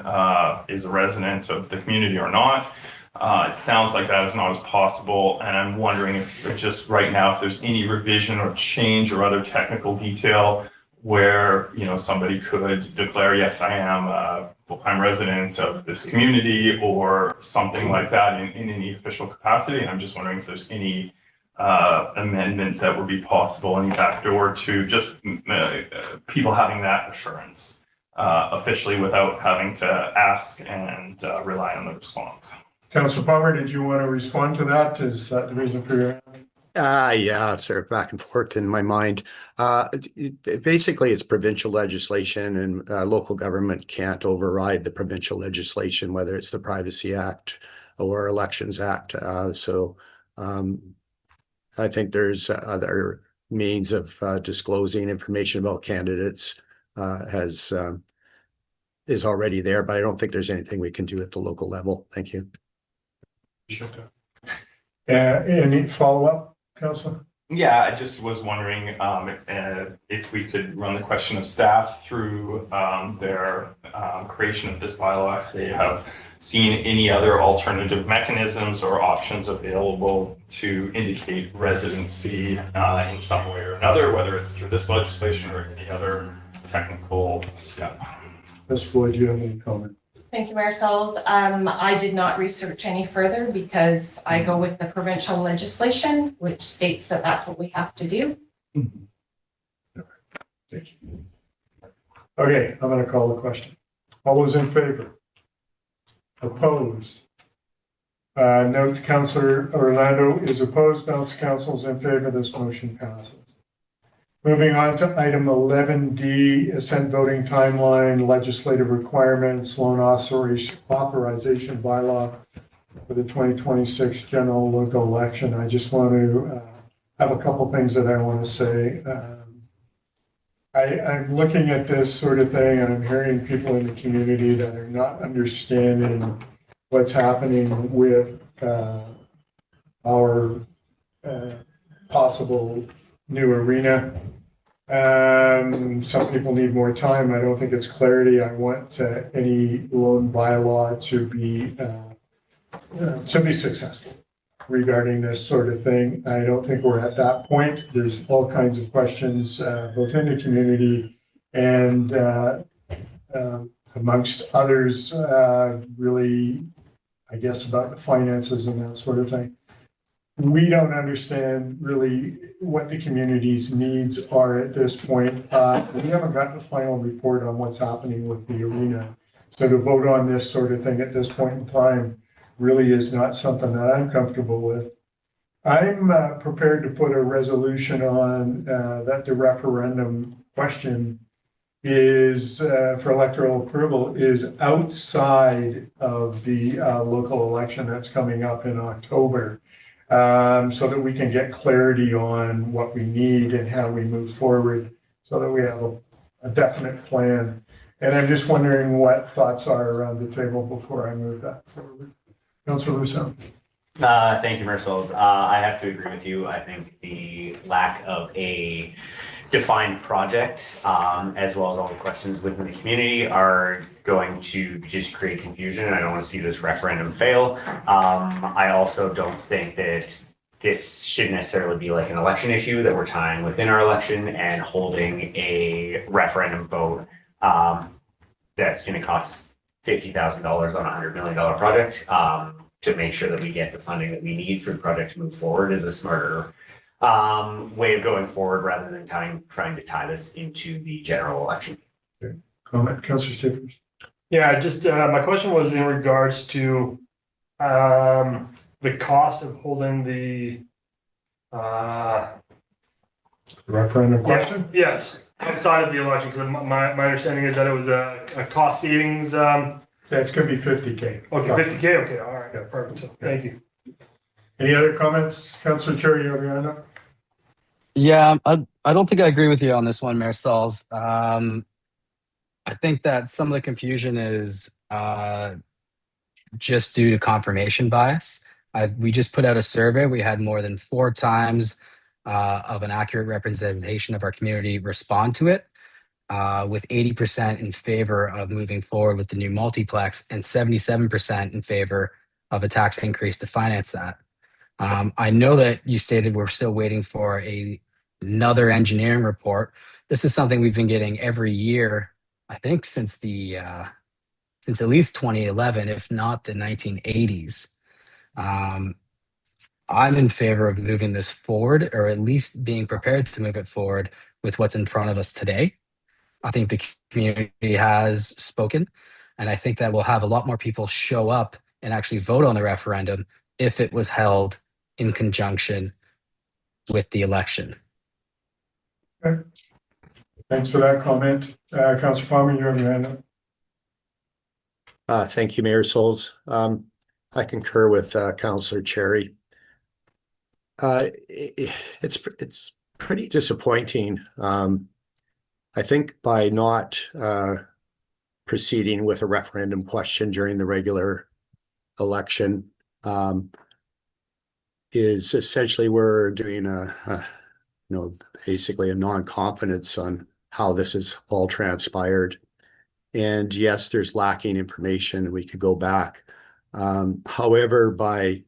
is a resident of the community or not. It sounds like that is not as possible, and I'm wondering if just right now, if there's any revision or change or other technical detail where, you know, somebody could declare, yes, I am a full-time resident of this community or something like that in any official capacity. And I'm just wondering if there's any amendment that would be possible, any backdoor to just people having that assurance officially without having to ask and rely on the response. Councillor Palmer, did you want to respond to that? Is that the reason for your? Yeah, sort of back and forth in my mind. Basically, it's provincial legislation, and local government can't override the provincial legislation, whether it's the Privacy Act or Elections Act. I think there's other means of disclosing information about candidates is already there, but I don't think there's anything we can do at the local level. Thank you. Any follow-up, Councillor? Yeah, I just was wondering if we could run the question of staff through their creation of this bylaw, if they have seen any other alternative mechanisms or options available to indicate residency in some way or another, whether it's through this legislation or any other technical step. Ms. Floyd, do you have any comment? Thank you, Mayor Stalls. I did not research any further because I go with the provincial legislation, which states that that's what we have to do. Thank you. Okay, I'm going to call the question. All those in favor? Opposed? Note Councillor Orlando is opposed. Balance of council is in favor. This motion passes. Moving on to item 11D, assent voting timeline, legislative requirements, loan authorization bylaw for the 2026 general local election. I just want to have a couple things that I want to say. I'm looking at this sort of thing and I'm hearing people in the community that are not understanding what's happening with our possible new arena. Some people need more time. I don't think it's clarity. I want any loan bylaw to be successful regarding this sort of thing. I don't think we're at that point. There's all kinds of questions both in the community and amongst others, really, I guess, about the finances and that sort of thing. We don't understand really what the community's needs are at this point. We haven't got the final report on what's happening with the arena. So to vote on this sort of thing at this point in time really is not something that I'm comfortable with. I'm prepared to put a resolution on that the referendum question is for electoral approval is outside of the local election that's coming up in October. So that we can get clarity on what we need and how we move forward so that we have a definite plan. And I'm just wondering what thoughts are around the table before I move that forward. Councilor Rousseau. Thank you, Marcels. I have to agree with you. I think the lack of a defined project, as well as all the questions within the community, are going to just create confusion. And I don't want to see this referendum fail. I also don't think that this should necessarily be like an election issue that we're tying within our election and holding a referendum vote that's going to cost $50,000 on a $100 million project to make sure that we get the funding that we need for the project to move forward is a smarter way of going forward rather than trying to tie this into the general election. Okay. Comment, Councilor Stickers. Yeah, just my question was in regards to the cost of holding the referendum question? Yes, outside of the election, because my understanding is that it was a cost savings. That's going to be 50K. Okay, 50K. Okay, all right, Yeah. perfect. So, thank you. Any other comments? Councilor Cherry, you have your hand up? Yeah, I don't think I agree with you on this one, Mayor Stalls. I think that some of the confusion is just due to confirmation bias. We just put out a survey. We had more than 4 times of an accurate representation of our community respond to it, with 80% in favor of moving forward with the new multiplex and 77% in favor of a tax increase to finance that. I know that you stated we're still waiting for another engineering report. This is something we've been getting every year, I think, since at least 2011, if not the 1980s. I'm in favor of moving this forward, or at least being prepared to move it forward with what's in front of us today. I think the community has spoken, and I think that we'll have a lot more people show up and actually vote on the referendum if it was held in conjunction with the election. Okay. Thanks for that comment. Councilor Palmer, you have your hand up. Thank you, Mayor Souls. I concur with Councilor Cherry. It's pretty disappointing. I think by not proceeding with a referendum question during the regular election is essentially we're doing basically a non-confidence on how this has all transpired. And yes, there's lacking information. We could go back. However, by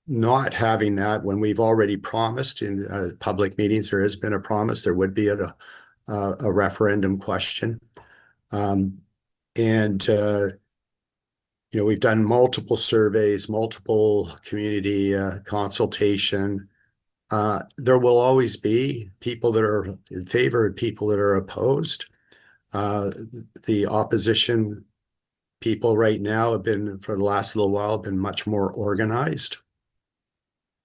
not having that, when we've already promised in public meetings, there has been a promise there would be a referendum question. We've done multiple surveys, multiple community consultation. There will always be people that are in favor and people that are opposed. The opposition people right now have been, for the last little while, been much more organized.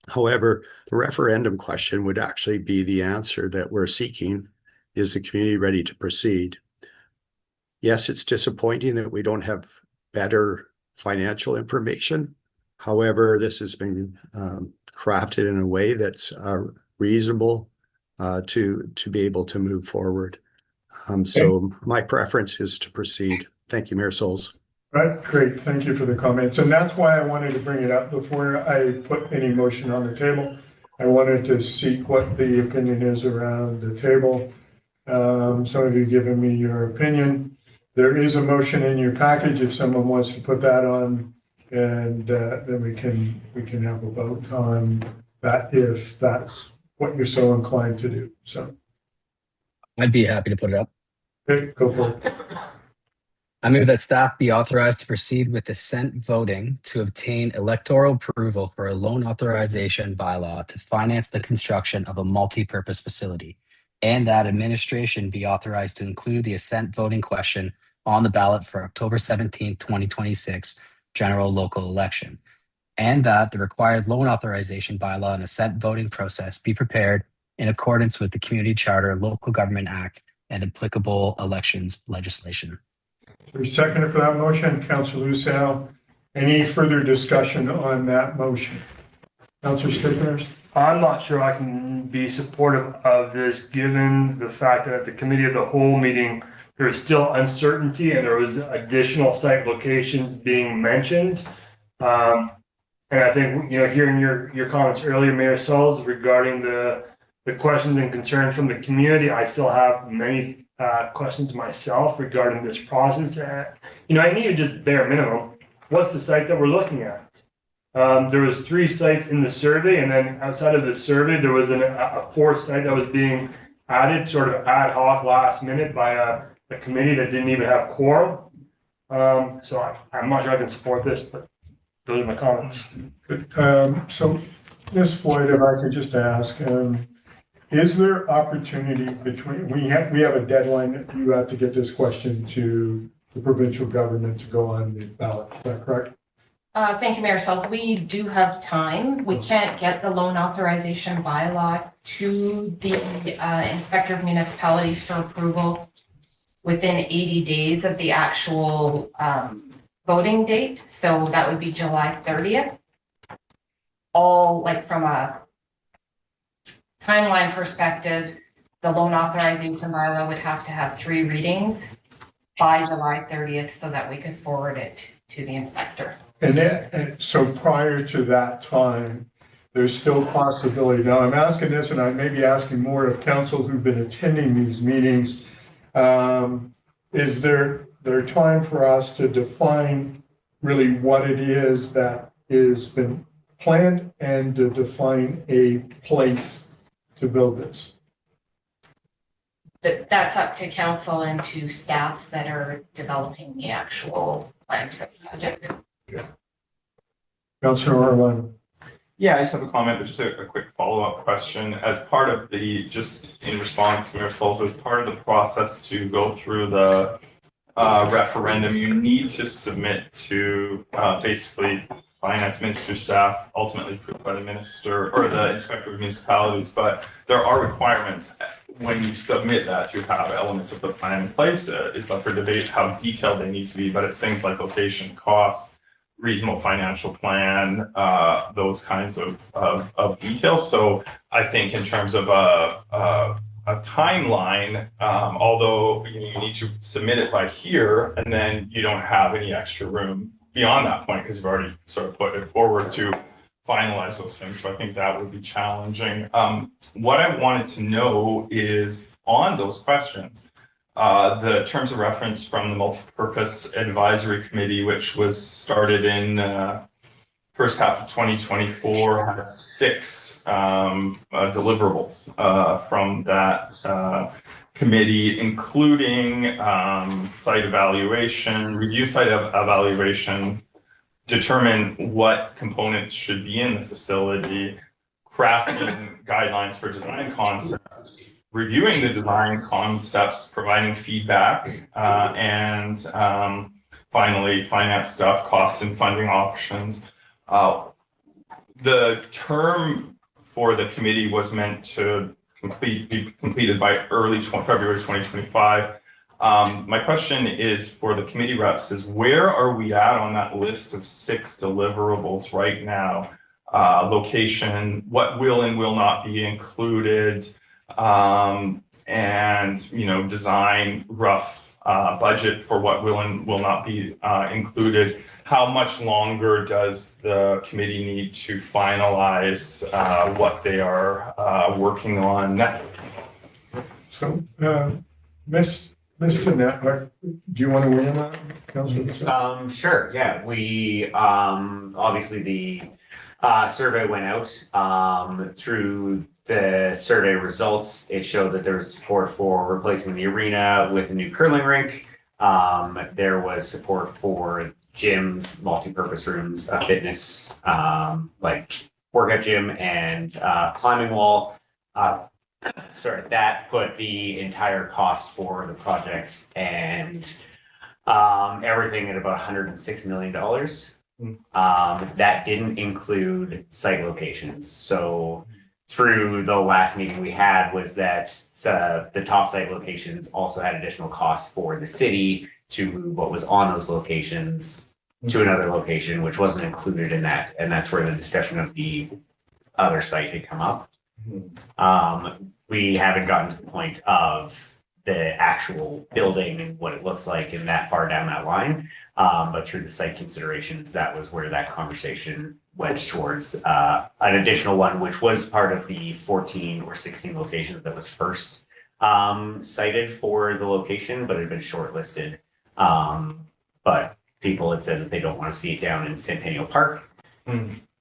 However, the referendum question would actually be the answer that we're seeking. Is the community ready to proceed? Yes, it's disappointing that we don't have better financial information. However, this has been crafted in a way that's reasonable to be able to move forward. So my preference is to proceed. Thank you, Mayor Souls. Right, great. Thank you for the comments. And that's why I wanted to bring it up before I put any motion on the table. I wanted to seek what the opinion is around the table. Some of you given me your opinion. There is a motion in your package if someone wants to put that on, and then we can have a vote on that if that's what you're so inclined to do. So I'd be happy to put it up. okay, go for it. I move that staff be authorized to proceed with assent voting to obtain electoral approval for a loan authorization bylaw to finance the construction of a multi-purpose facility, and that administration be authorized to include the assent voting question on the ballot for October 17th, 2026 general local election, and that the required loan authorization bylaw and assent voting process be prepared in accordance with the Community Charter, Local Government Act, and applicable elections legislation. There's second for that motion, Councillor Lucille. Any further discussion on that motion? Councillor Stickners? I'm not sure I can be supportive of this, given the fact that at the committee of the whole meeting, there is still uncertainty and there was additional site locations being mentioned. And I think, hearing your comments earlier, Mayor Sauls, regarding the questions and concerns from the community, I still have many questions myself regarding this process. I need to just bare minimum, what's the site that we're looking at? There was 3 sites in the survey, and then outside of the survey, there was a 4th site that was being added sort of ad hoc last minute by a committee that didn't even have quorum. So I'm not sure I can support this, but those are my comments. So Ms. Floyd, if I could just ask, is there opportunity between, we have a deadline that you have to get this question to the provincial government to go on the ballot, is that correct? Thank you, Mayor Sells. We do have time. We can't get the loan authorization bylaw to the Inspector of Municipalities for approval within 80 days of the actual voting date. So that would be July 30th. All from a timeline perspective, the loan authorization bylaw would have to have 3 readings by July 30th so that we could forward it to the inspector. And so prior to that time, there's still possibility. Now I'm asking this, and I may be asking more of council who've been attending these meetings. Is there time for us to define really what it is that is been planned and to define a place to build this? That's up to council and to staff that are developing the actual plans for the project. Councilor Orlando. Yeah, I just have a comment, but just a quick follow-up question. As part of just in response to Mayor Souls, as part of the process to go through the referendum, you need to submit to basically finance minister staff, ultimately approved by the minister or the inspector of municipalities. But there are requirements when you submit that to have elements of the plan in place. It's up for debate how detailed they need to be, but it's things like location, costs, reasonable financial plan, those kinds of details. So I think in terms of a timeline, although you need to submit it by here, and then you don't have any extra room beyond that point because you've already sort of put it forward to finalize those things. So I think that would be challenging. What I wanted to know is on those questions, the terms of reference from the Multipurpose Advisory Committee, which was started in first half of 2024, had 6 deliverables from that committee, including site evaluation, review site evaluation, determine what components should be in the facility, crafting guidelines for design concepts, reviewing the design concepts, providing feedback, and finally, finance stuff, cost and funding options. The term for the committee was meant to be completed by early February 2025. My question is for the committee reps is where are we at on that list of 6 deliverables right now? Location, what will and will not be included, and design rough budget for what will and will not be included. How much longer does the committee need to finalize what they are working on now? So, Mr. Network, do you want to weigh in on Councillor? Sure, yeah, we, obviously the survey went out, through the survey results. It showed that there was support for replacing the arena with a new curling rink. There was support for gyms, multi-purpose rooms, a fitness, like workout gym and climbing wall. That put the entire cost for the projects and everything at about $106 million. That didn't include site locations. So through the last meeting we had was that the top site locations also had additional costs for the city to move what was on those locations to another location, which wasn't included in that. And that's where the discussion of the other site had come up. We haven't gotten to the point of the actual building and what it looks like and that far down that line. But through the site considerations, that was where that conversation went towards an additional one, which was part of the 14 or 16 locations that was first cited for the location, but it had been shortlisted. But people had said that they don't want to see it down in Centennial Park.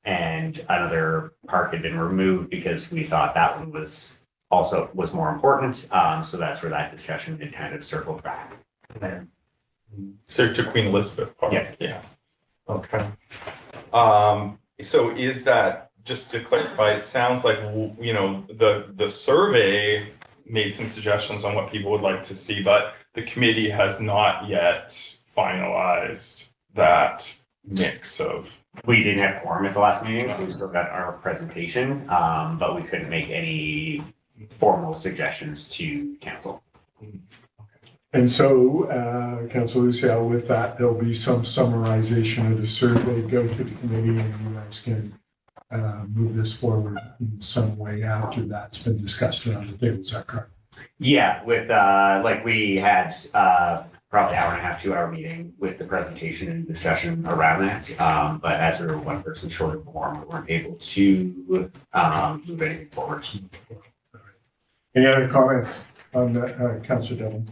And another park had been removed because we thought that one was more important. So that's where that discussion did kind of circle back. So to Queen Elizabeth Park. Yeah. Okay. So is that, just to clarify, it sounds like, the survey made some suggestions on what people would like to see, but the committee has not yet finalized that mix of. We didn't have quorum at the last meeting, so we still got our presentation, but we couldn't make any formal suggestions to council. And so, Councillor Lucille, with that, there'll be some summarization of the survey, go to the committee, and you guys can move this forward in some way after that's been discussed around the table. Is that correct? Yeah, with like we had probably hour and a half, 2-hour meeting with the presentation and discussion around that. But as we were one person short of quorum, we weren't able to move anything forward. Any other comments on that, Councillor Devlin?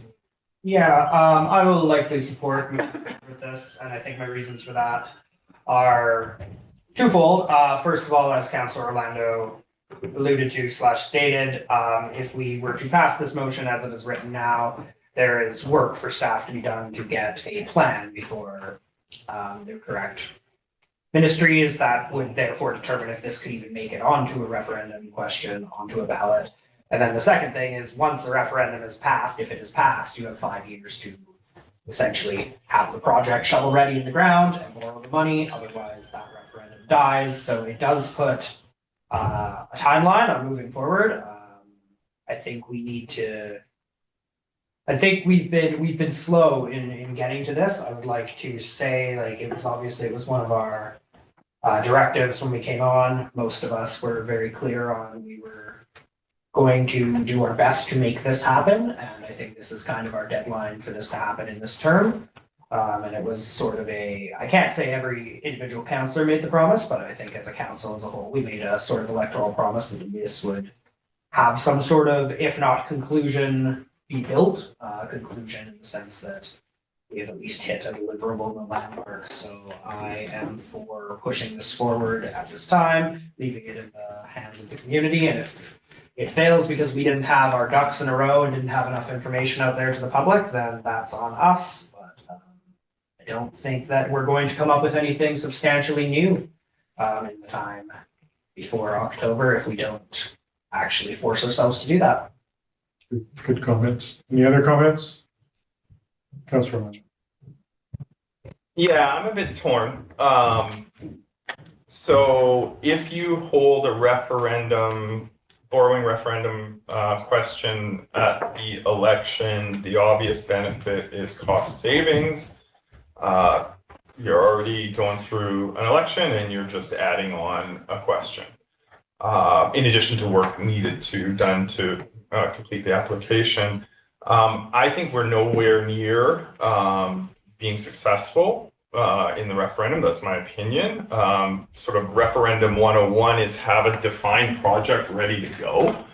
Yeah, I will likely support with this, and I think my reasons for that are twofold. First of all, as Councillor Orlando alluded to / stated, if we were to pass this motion as it is written now, there is work for staff to be done to get a plan before the correct ministries that would therefore determine if this could even make it onto a referendum question, onto a ballot. And then the second thing is once the referendum is passed, if it is passed, you have 5 years to essentially have the project shovel ready in the ground and borrow the money. Otherwise, that referendum dies. So it does put a timeline on moving forward. I think we need to I think we've been slow in getting to this. I would like to say, like, it was one of our directives when we came on. Most of us were very clear on we were going to do our best to make this happen, and I think this is kind of our deadline for this to happen in this term. And it was sort of I can't say every individual councillor made the promise, but I think as a council as a whole, we made a sort of electoral promise that this would have some sort of, if not conclusion, be built, conclusion in the sense that we have at least hit a deliverable in the landmark. So I am for pushing this forward at this time, leaving it in the hands of the community. And if it fails because we didn't have our ducks in a row and didn't have enough information out there to the public, then that's on us. But I don't think that we're going to come up with anything substantially new in the time before October if we don't actually force ourselves to do that. Good comments. Any other comments? Councillor Lynch. Yeah, I'm a bit torn. So if you hold a borrowing referendum question at the election, the obvious benefit is cost savings. You're already going through an election and you're just adding on a question. In addition to work needed done to complete the application. I think we're nowhere near being successful in the referendum. That's my opinion. Sort of referendum 101 is have a defined project ready to go,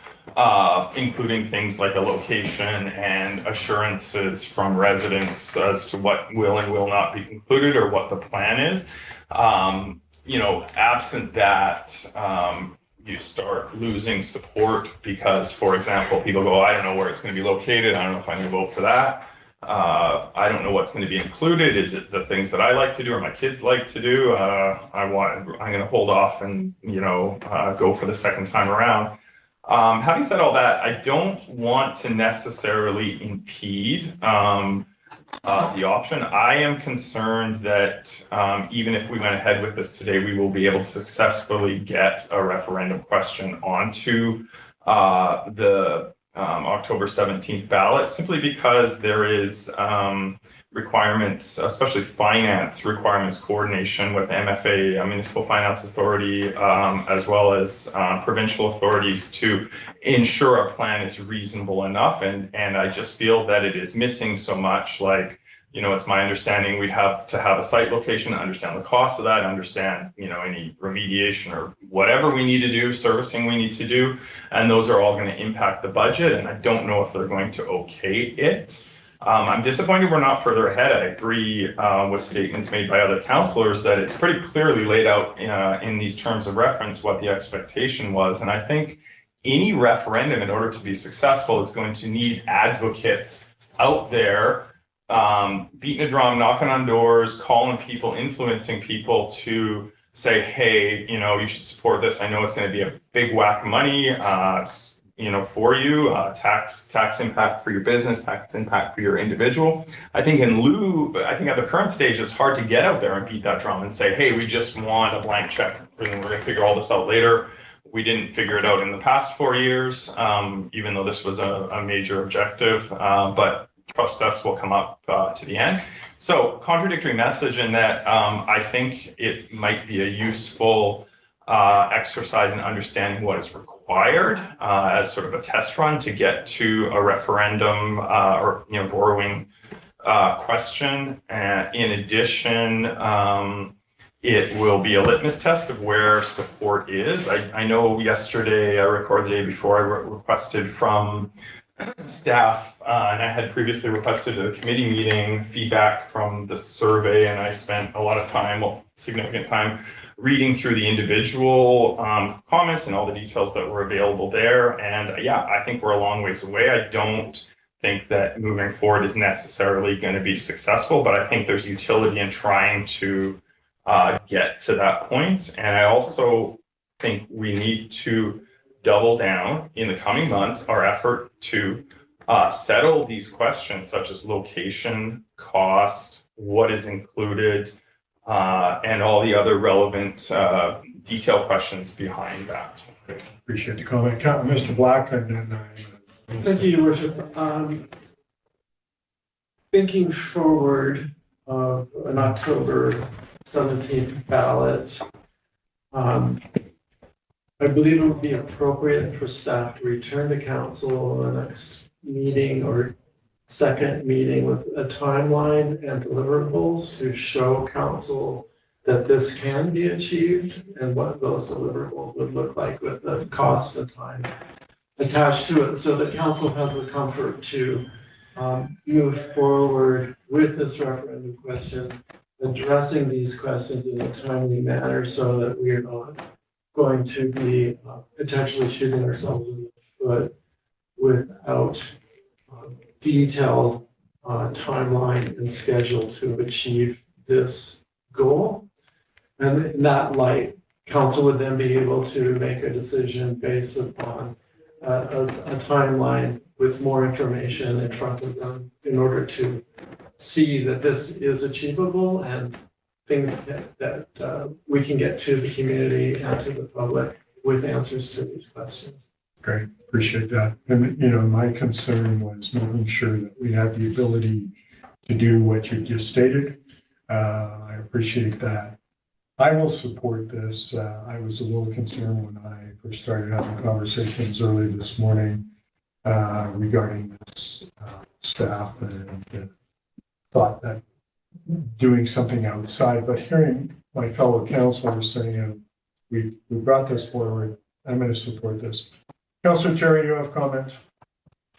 including things like a location and assurances from residents as to what will and will not be concluded or what the plan is. Absent that, you start losing support because, for example, people go, I don't know where it's going to be located. I don't know if I'm going to vote for that. I don't know what's going to be included. Is it the things that I like to do or my kids like to do? I'm going to hold off and, go for the second time around. Having said all that, I don't want to necessarily impede the option. I am concerned that even if we went ahead with this today, we will be able to successfully get a referendum question onto the October 17th ballot, simply because there is requirements, especially finance requirements, coordination with MFA, Municipal Finance Authority, as well as provincial authorities to ensure a plan is reasonable enough. And I just feel that it is missing so much. Like, it's my understanding we'd have to have a site location, understand the cost of that, understand, any remediation or whatever we need to do, servicing we need to do. And those are all going to impact the budget. And I don't know if they're going to okay it. I'm disappointed we're not further ahead. I agree with statements made by other councillors that it's pretty clearly laid out in these terms of reference what the expectation was. And I think any referendum, in order to be successful, is going to need advocates out there beating a drum, knocking on doors, calling people, influencing people to say, hey, you should support this. I know it's going to be a big whack of money, for you, tax impact for your business, tax impact for your individual. I think at the current stage, it's hard to get out there and beat that drum and say, hey, we just want a blank check and we're going to figure all this out later. We didn't figure it out in the past 4 years, even though this was a major objective, but trust us, we'll come up to the end. So contradictory message in that I think it might be a useful exercise in understanding what is required as sort of a test run to get to a referendum or borrowing question. And in addition, it will be a litmus test of where support is. I know yesterday or the day before I requested from staff, and I had previously requested a committee meeting feedback from the survey, and I spent a lot of time, significant time, reading through the individual comments and all the details that were available there. And I think we're a long ways away. I don't think that moving forward is necessarily going to be successful, but I think there's utility in trying to get to that point. And I also think we need to double down in the coming months our effort to settle these questions such as location, cost, what is included, and all the other relevant detailed questions behind that. Appreciate the comment. Mr. Black, and then Thank you, Your Worship. thinking forward of an October 17th ballot, I believe it would be appropriate for staff to return to council in the next meeting or second meeting with a timeline and deliverables to show council that this can be achieved and what those deliverables would look like with the cost and time attached to it, so that council has the comfort to move forward with this referendum question, addressing these questions in a timely manner so that we are not going to be potentially shooting ourselves in the foot without detailed timeline and schedule to achieve this goal. And in that light, council would then be able to make a decision based upon a timeline with more information in front of them in order to see that this is achievable and things that we can get to the community and to the public with answers to these questions. Great, appreciate that. And, you know, my concern was making sure that we have the ability to do what you just stated. I appreciate that. I will support this. I was a little concerned when I first started having conversations early this morning regarding this staff and thought that doing something outside, but hearing my fellow councilors saying, we brought this forward, I'm going to support this. Councilor Cherry, you have comments?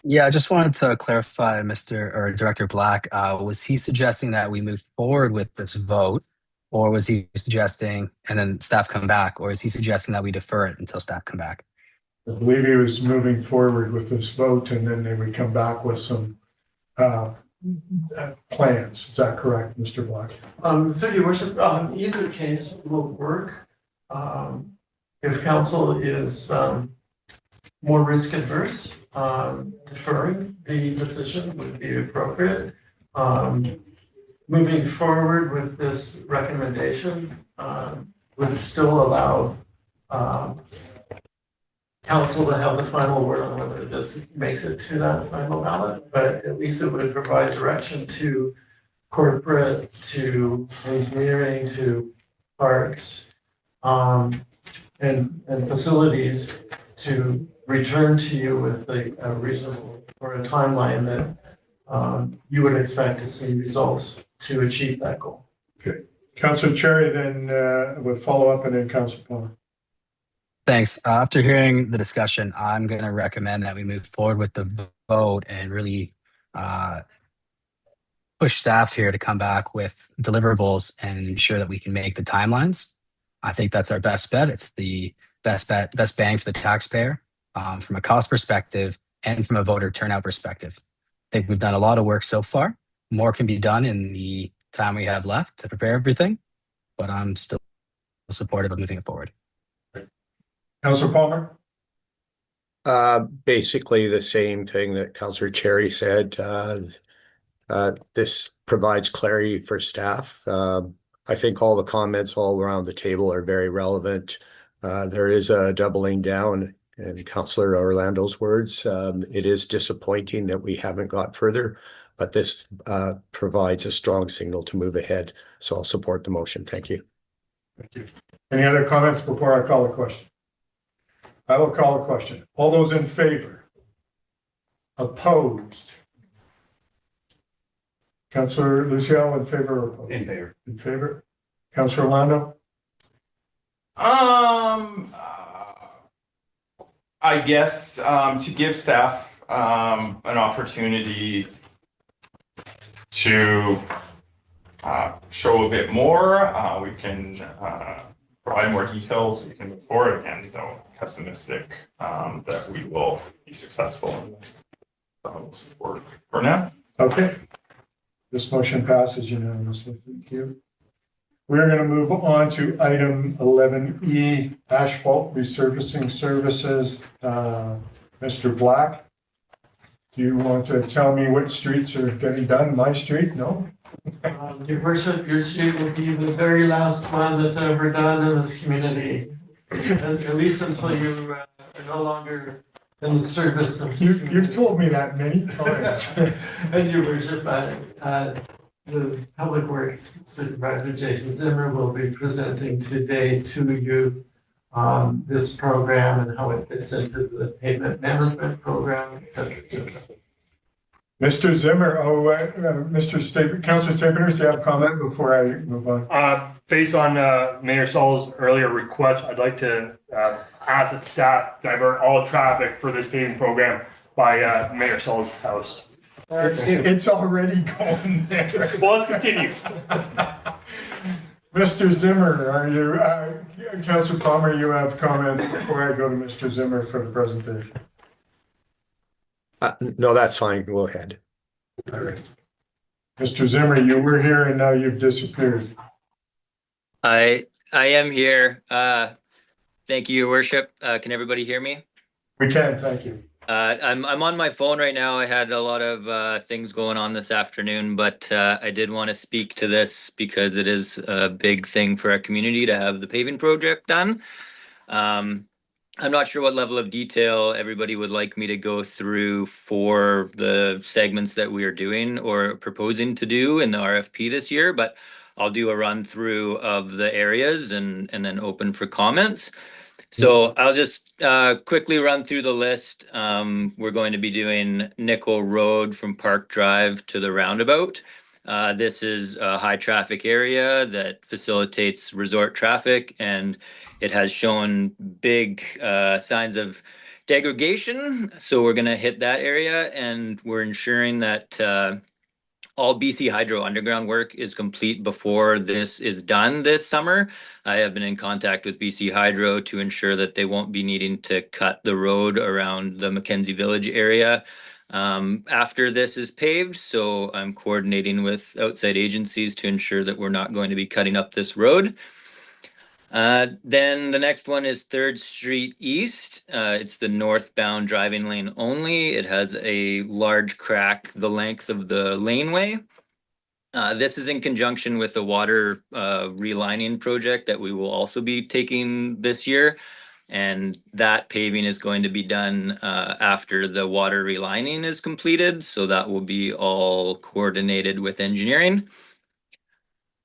Yeah, I just wanted to clarify, Director Black, was he suggesting that we move forward with this vote, or was he suggesting, and then staff come back, or is he suggesting that we defer it until staff come back? I believe he was moving forward with this vote, and then they would come back with some plans. Is that correct, Mr. Black? Through your worship, either case will work. If council is more risk adverse, deferring the decision would be appropriate. Moving forward with this recommendation would still allow council to have the final word on whether this makes it to that final ballot, but at least it would provide direction to corporate, to engineering, to parks, and facilities to return to you with a reasonable or a timeline that you would expect to see results to achieve that goal. Okay. Councilor Cherry, then with follow up, and then Councilor Palmer. Thanks. After hearing the discussion, I'm going to recommend that we move forward with the vote and really push staff here to come back with deliverables and ensure that we can make the timelines. I think that's our best bet. It's the best bang for the taxpayer from a cost perspective and from a voter turnout perspective. I think we've done a lot of work so far. More can be done in the time we have left to prepare everything, but I'm still supportive of moving it forward. Councilor Palmer? Basically the same thing that Councilor Cherry said. This provides clarity for staff. I think all the comments all around the table are very relevant. There is a doubling down in Councilor Orlando's words. It is disappointing that we haven't got further, but this provides a strong signal to move ahead. So I'll support the motion. Thank you. Thank you. Any other comments before I call a question? I will call a question. All those in favor? Opposed? Councilor Lucio, in favor or opposed? In favor. In favor. Councilor Orlando? I guess to give staff an opportunity to show a bit more, we can provide more details. We can move forward again, though pessimistic that we will be successful in this. So support for now. Okay. This motion passes unanimously. Thank you. We're going to move on to item 11E, asphalt resurfacing services. Mr. Black, do you want to tell me what streets are getting done? My street? No? Your worship, your street will be the very last one that's ever done in this community. At least until you are no longer and the service of. You've told me that many times. And your worship, the Public Works Supervisor Jason Zimmer will be presenting today to you this program and how it fits into the pavement management program, et cetera, et cetera. Mr. Zimmer, Mr. Staples, Councilor Staples, do you have a comment before I move on? Based on Mayor Saul's earlier request, I'd like to ask that staff divert all traffic for this paving program by Mayor Saul's house. It's already going there. Well, let's continue. Mr. Zimmer, are you, Councilor Palmer, you have comment before I go to Mr. Zimmer for the presentation? No, that's fine. Go ahead. All right. Mr. Zimmer, you were here and now you've disappeared. I am here. Thank you, Your Worship. Can everybody hear me? We can, thank you. I'm on my phone right now. I had a lot of things going on this afternoon, but I did want to speak to this because it is a big thing for our community to have the paving project done. I'm not sure what level of detail everybody would like me to go through for the segments that we are doing or proposing to do in the RFP this year, but I'll do a run through of the areas and then open for comments. So I'll just quickly run through the list. We're going to be doing Nickel Road from Park Drive to the roundabout. This is a high traffic area that facilitates resort traffic, and it has shown big signs of degradation. So we're going to hit that area, and we're ensuring that all BC Hydro underground work is complete before this is done this summer. I have been in contact with BC Hydro to ensure that they won't be needing to cut the road around the Mackenzie Village area after this is paved. So I'm coordinating with outside agencies to ensure that we're not going to be cutting up this road. Then the next one is 3rd Street East. It's the northbound driving lane only. It has a large crack the length of the laneway. This is in conjunction with the water relining project that we will also be taking this year. And that paving is going to be done after the water relining is completed. So that will be all coordinated with engineering.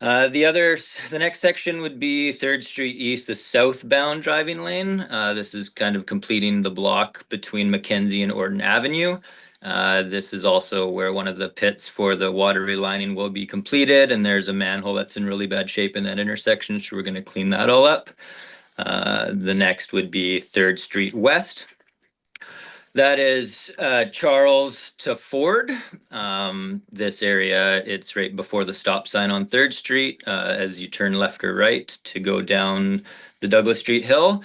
The next section would be 3rd Street East, the southbound driving lane. This is kind of completing the block between Mackenzie and Orton Avenue. This is also where one of the pits for the water relining will be completed, and there's a manhole that's in really bad shape in that intersection, so we're going to clean that all up. The next would be 3rd Street West. That is Charles to Ford. This area, it's right before the stop sign on 3rd Street as you turn left or right to go down the Douglas Street Hill.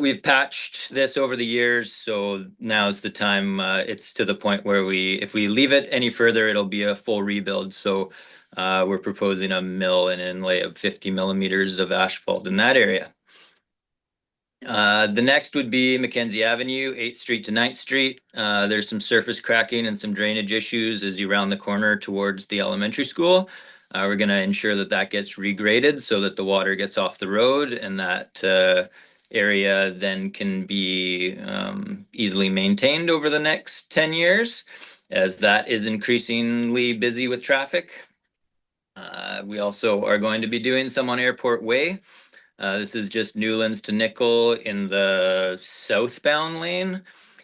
We've patched this over the years, so now's the time. It's to the point where if we leave it any further, it'll be a full rebuild. So we're proposing a mill and inlay of 50 millimeters of asphalt in that area. The next would be Mackenzie Avenue, 8th Street to 9th Street. There's some surface cracking and some drainage issues as you round the corner towards the elementary school. We're going to ensure that that gets regraded so that the water gets off the road, and that area then can be easily maintained over the next 10 years as that is increasingly busy with traffic. We also are going to be doing some on Airport Way. This is just Newlands to Nickel in the southbound lane.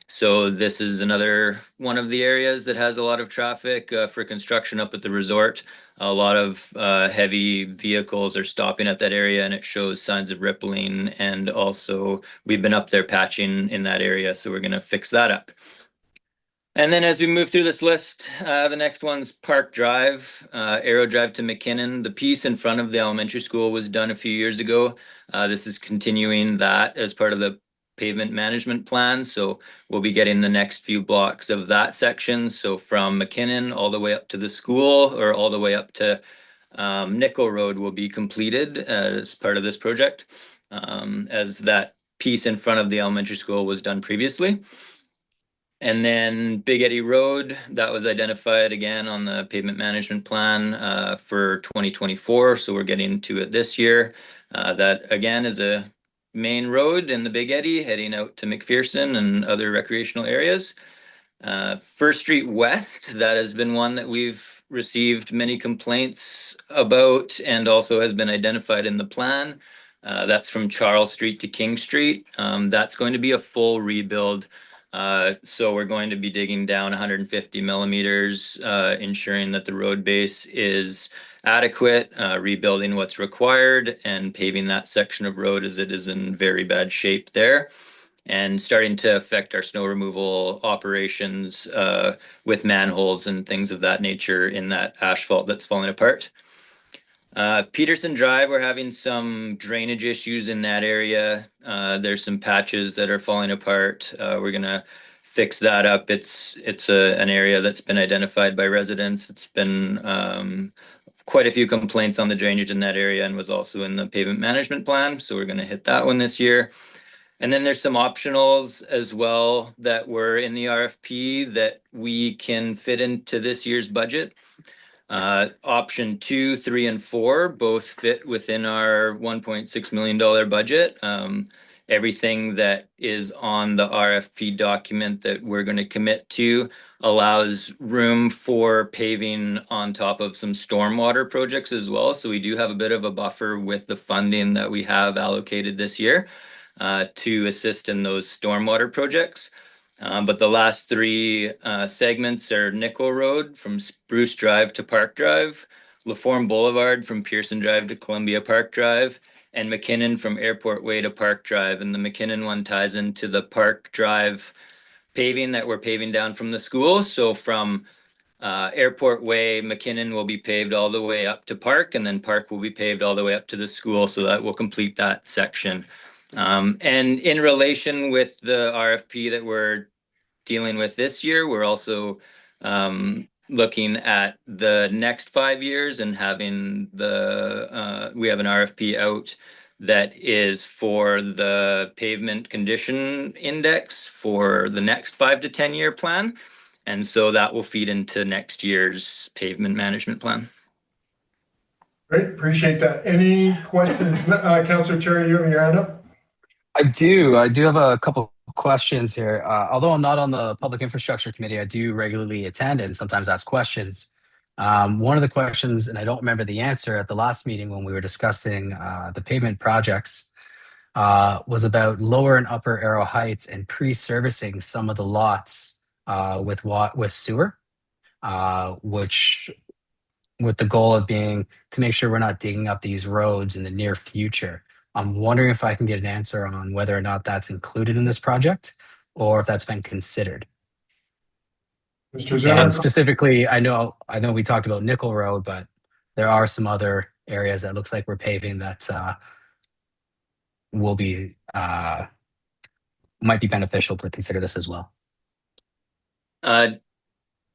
So this is another one of the areas that has a lot of traffic for construction up at the resort. A lot of heavy vehicles are stopping at that area, and it shows signs of rippling. And also we've been up there patching in that area, so we're going to fix that up. And then as we move through this list, the next one's Park Drive, Arrow Drive to McKinnon. The piece in front of the elementary school was done a few years ago. This is continuing that as part of the pavement management plan. So we'll be getting the next few blocks of that section. So from McKinnon all the way up to the school, or all the way up to Nickel Road, will be completed as part of this project, as that piece in front of the elementary school was done previously. And then Big Eddy Road, that was identified again on the pavement management plan for 2024. So we're getting to it this year. That again is a main road in the Big Eddy heading out to McPherson and other recreational areas. First Street West, that has been one that we've received many complaints about and also has been identified in the plan. That's from Charles Street to King Street. That's going to be a full rebuild. So we're going to be digging down 150 millimeters, ensuring that the road base is adequate, rebuilding what's required, and paving that section of road as it is in very bad shape there, and starting to affect our snow removal operations with manholes and things of that nature in that asphalt that's falling apart. Peterson Drive, we're having some drainage issues in that area. There's some patches that are falling apart. We're gonna fix that up. It's an area that's been identified by residents. It's been quite a few complaints on the drainage in that area and was also in the pavement management plan. So we're gonna hit that one this year. And then there's some optionals as well that were in the RFP that we can fit into this year's budget. Option 2, 3, and 4 both fit within our $1.6 million budget. Everything that is on the RFP document that we're going to commit to allows room for paving on top of some stormwater projects as well. So we do have a bit of a buffer with the funding that we have allocated this year to assist in those stormwater projects. But the last 3 segments are Nickel Road from Spruce Drive to Park Drive, LaForme Boulevard from Pearson Drive to Columbia Park Drive, and McKinnon from Airport Way to Park Drive. And the McKinnon one ties into the Park Drive paving that we're paving down from the school. So from Airport Way, McKinnon will be paved all the way up to Park, and then Park will be paved all the way up to the school. So that will complete that section. And in relation with the RFP that we're dealing with this year, we're also looking at the next 5 years and having we have an RFP out that is for the pavement condition index for the next 5 to 10 year plan. And so that will feed into next year's pavement management plan. Great, appreciate that. Any questions? Councillor Cherry, you have your hand up? I do have a couple questions here. Although I'm not on the Public Infrastructure Committee, I do regularly attend and sometimes ask questions. One of the questions, and I don't remember the answer at the last meeting when we were discussing the pavement projects, was about Lower and Upper Arrow Heights and pre-servicing some of the lots with sewer, which with the goal of being to make sure we're not digging up these roads in the near future. I'm wondering if I can get an answer on whether or not that's included in this project or if that's been considered. Mr. Zimmer? And specifically, I know we talked about Nickel Road, but there are some other areas that looks like we're paving that will be might be beneficial to consider this as well.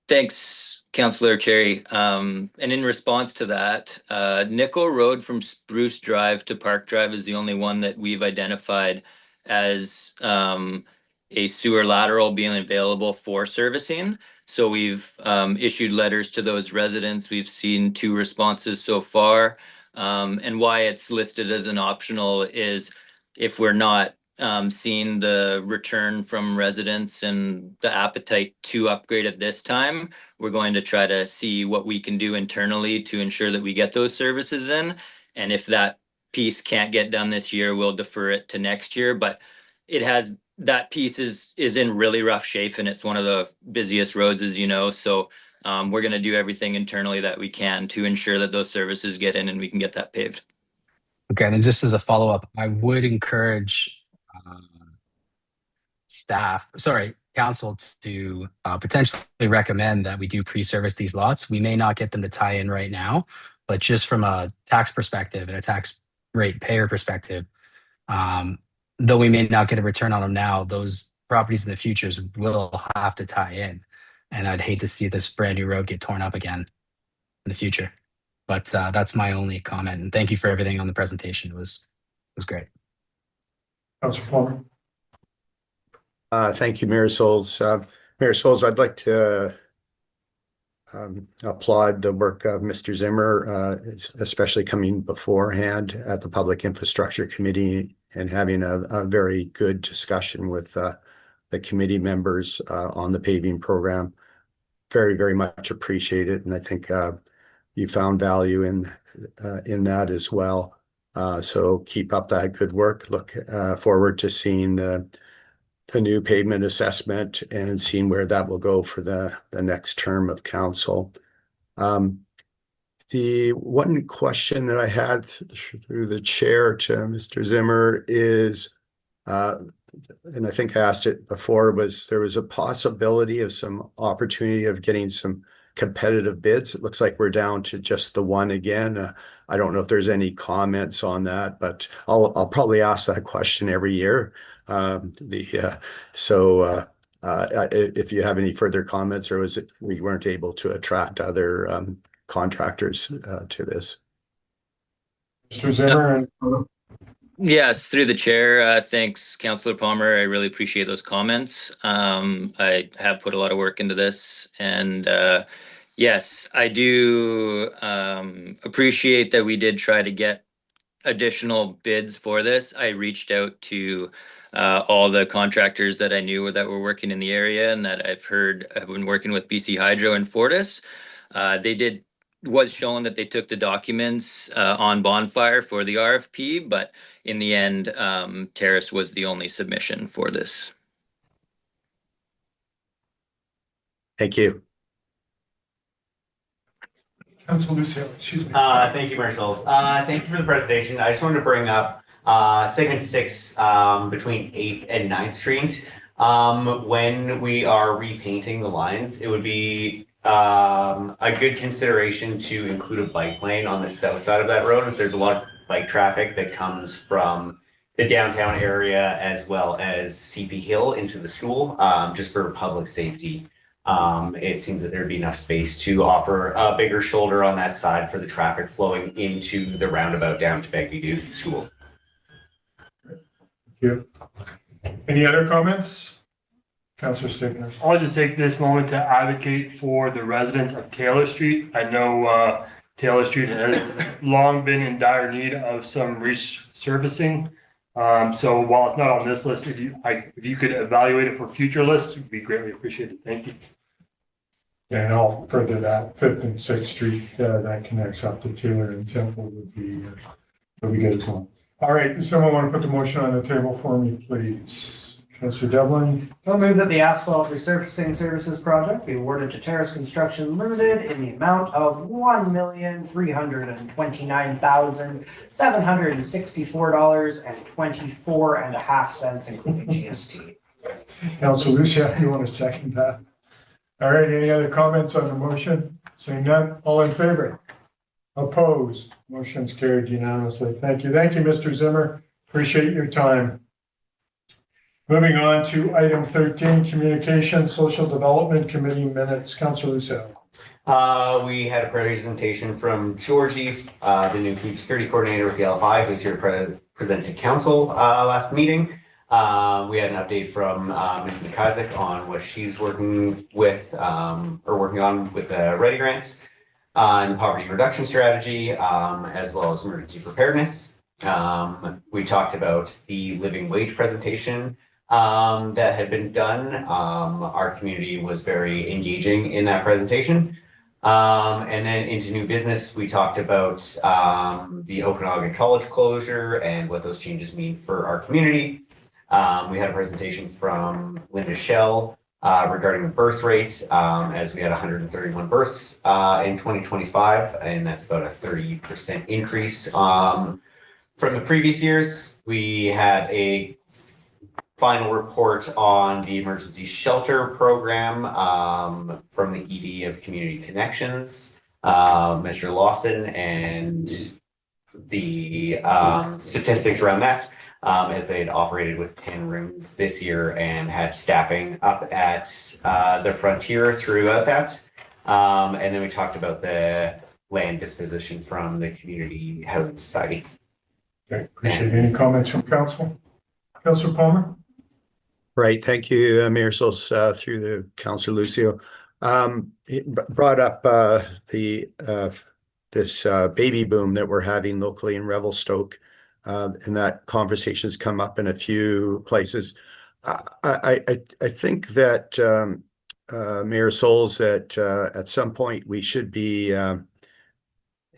Thanks, Councillor Cherry. And in response to that, Nickel Road from Spruce Drive to Park Drive is the only one that we've identified as a sewer lateral being available for servicing. So we've issued letters to those residents. We've seen 2 responses so far. And why it's listed as an optional is if we're not seeing the return from residents and the appetite to upgrade at this time, we're going to try to see what we can do internally to ensure that we get those services in. And if that piece can't get done this year, we'll defer it to next year. But that piece is in really rough shape, and it's one of the busiest roads, as you know. So we're going to do everything internally that we can to ensure that those services get in and we can get that paved. Okay, and then just as a follow-up, I would encourage council to potentially recommend that we do pre-service these lots. We may not get them to tie in right now, but just from a tax perspective and a tax rate payer perspective, though we may not get a return on them now, those properties in the futures will have to tie in. And I'd hate to see this brand new road get torn up again in the future. But that's my only comment. And thank you for everything on the presentation. It was great. Councillor Plummer. Thank you, Mayor Souls. Mayor Souls, I'd like to applaud the work of Mr. Zimmer, especially coming beforehand at the Public Infrastructure Committee and having a very good discussion with the committee members on the paving program. Very, very much appreciated, and I think you found value in that as well. So keep up that good work. Look forward to seeing the new pavement assessment and seeing where that will go for the next term of council. The one question that I had through the chair to Mr. Zimmer is, and I think I asked it before, was there was a possibility of some opportunity of getting some competitive bids. It looks like we're down to just the one again. I don't know if there's any comments on that, but I'll probably ask that question every year. If you have any further comments, or was it we weren't able to attract other contractors to this? Mr. Zimmer and Yes, through the chair. Thanks, Councillor Palmer. I really appreciate those comments. I have put a lot of work into this, and yes, I do appreciate that we did try to get additional bids for this. I reached out to all the contractors that I knew that were working in the area and that I've heard have been working with BC Hydro and Fortis. Was shown that they took the documents on Bonfire for the RFP, but in the end, Terrace was the only submission for this. Thank you. Council Lucio, excuse me. Thank you, Mayor Souls. Thank you for the presentation. I just wanted to bring up segment 6 between 8th and 9th Street. When we are repainting the lines, it would be a good consideration to include a bike lane on the south side of that road, as there's a lot of bike traffic that comes from the downtown area as well as CP Hill into the school, just for public safety. It seems that there'd be enough space to offer a bigger shoulder on that side for the traffic flowing into the roundabout down to Begbie School. Thank you. Any other comments? Councillor Stigner. I'll just take this moment to advocate for the residents of Taylor Street. I know Taylor Street has long been in dire need of some resurfacing. So while it's not on this list, if you could evaluate it for future lists, it would be greatly appreciated. Thank you. Yeah, and I'll further that 5th and 6th Street that connects up to Taylor and Temple would be good as well. All right, does someone want to put the motion on the table for me, please? Councillor Devlin. I'll move that the asphalt resurfacing services project be awarded to Terrace Construction Limited in the amount of $1,329,764.24.5, including GST. Councillor Lucia, you want to second that? All right, any other comments on the motion? Saying none, all in favor? Opposed? Motion's carried unanimously. Thank you. Thank you, Mr. Zimmer. Appreciate your time. Moving on to item 13, Communication Social Development Committee minutes. Councillor Lucero. We had a presentation from Georgie, the new food security coordinator with the L5, who's here to present to council last meeting. We had an update from Ms. McIsaac on what she's working with or working on with the Ready Grants and poverty reduction strategy, as well as emergency preparedness. We talked about the living wage presentation that had been done. Our community was very engaging in that presentation. And then into new business, we talked about the Okanagan College closure and what those changes mean for our community. We had a presentation from Linda Shell regarding the birth rate, as we had 131 births in 2025, and that's about a 30% increase from the previous years. We had a final report on the emergency shelter program from the ED of Community Connections, Mr. Lawson, and the statistics around that, as they had operated with 10 rooms this year and had staffing up at the frontier throughout that. And then we talked about the land disposition from the Community Housing Society. Okay, appreciate any comments from council. Councillor Palmer. Right, thank you, Mayor Souls, through the Councillor Lucio. It brought up this baby boom that we're having locally in Revelstoke. and that conversation's come up in a few places. I think that Mayor Souls, that at some point we should be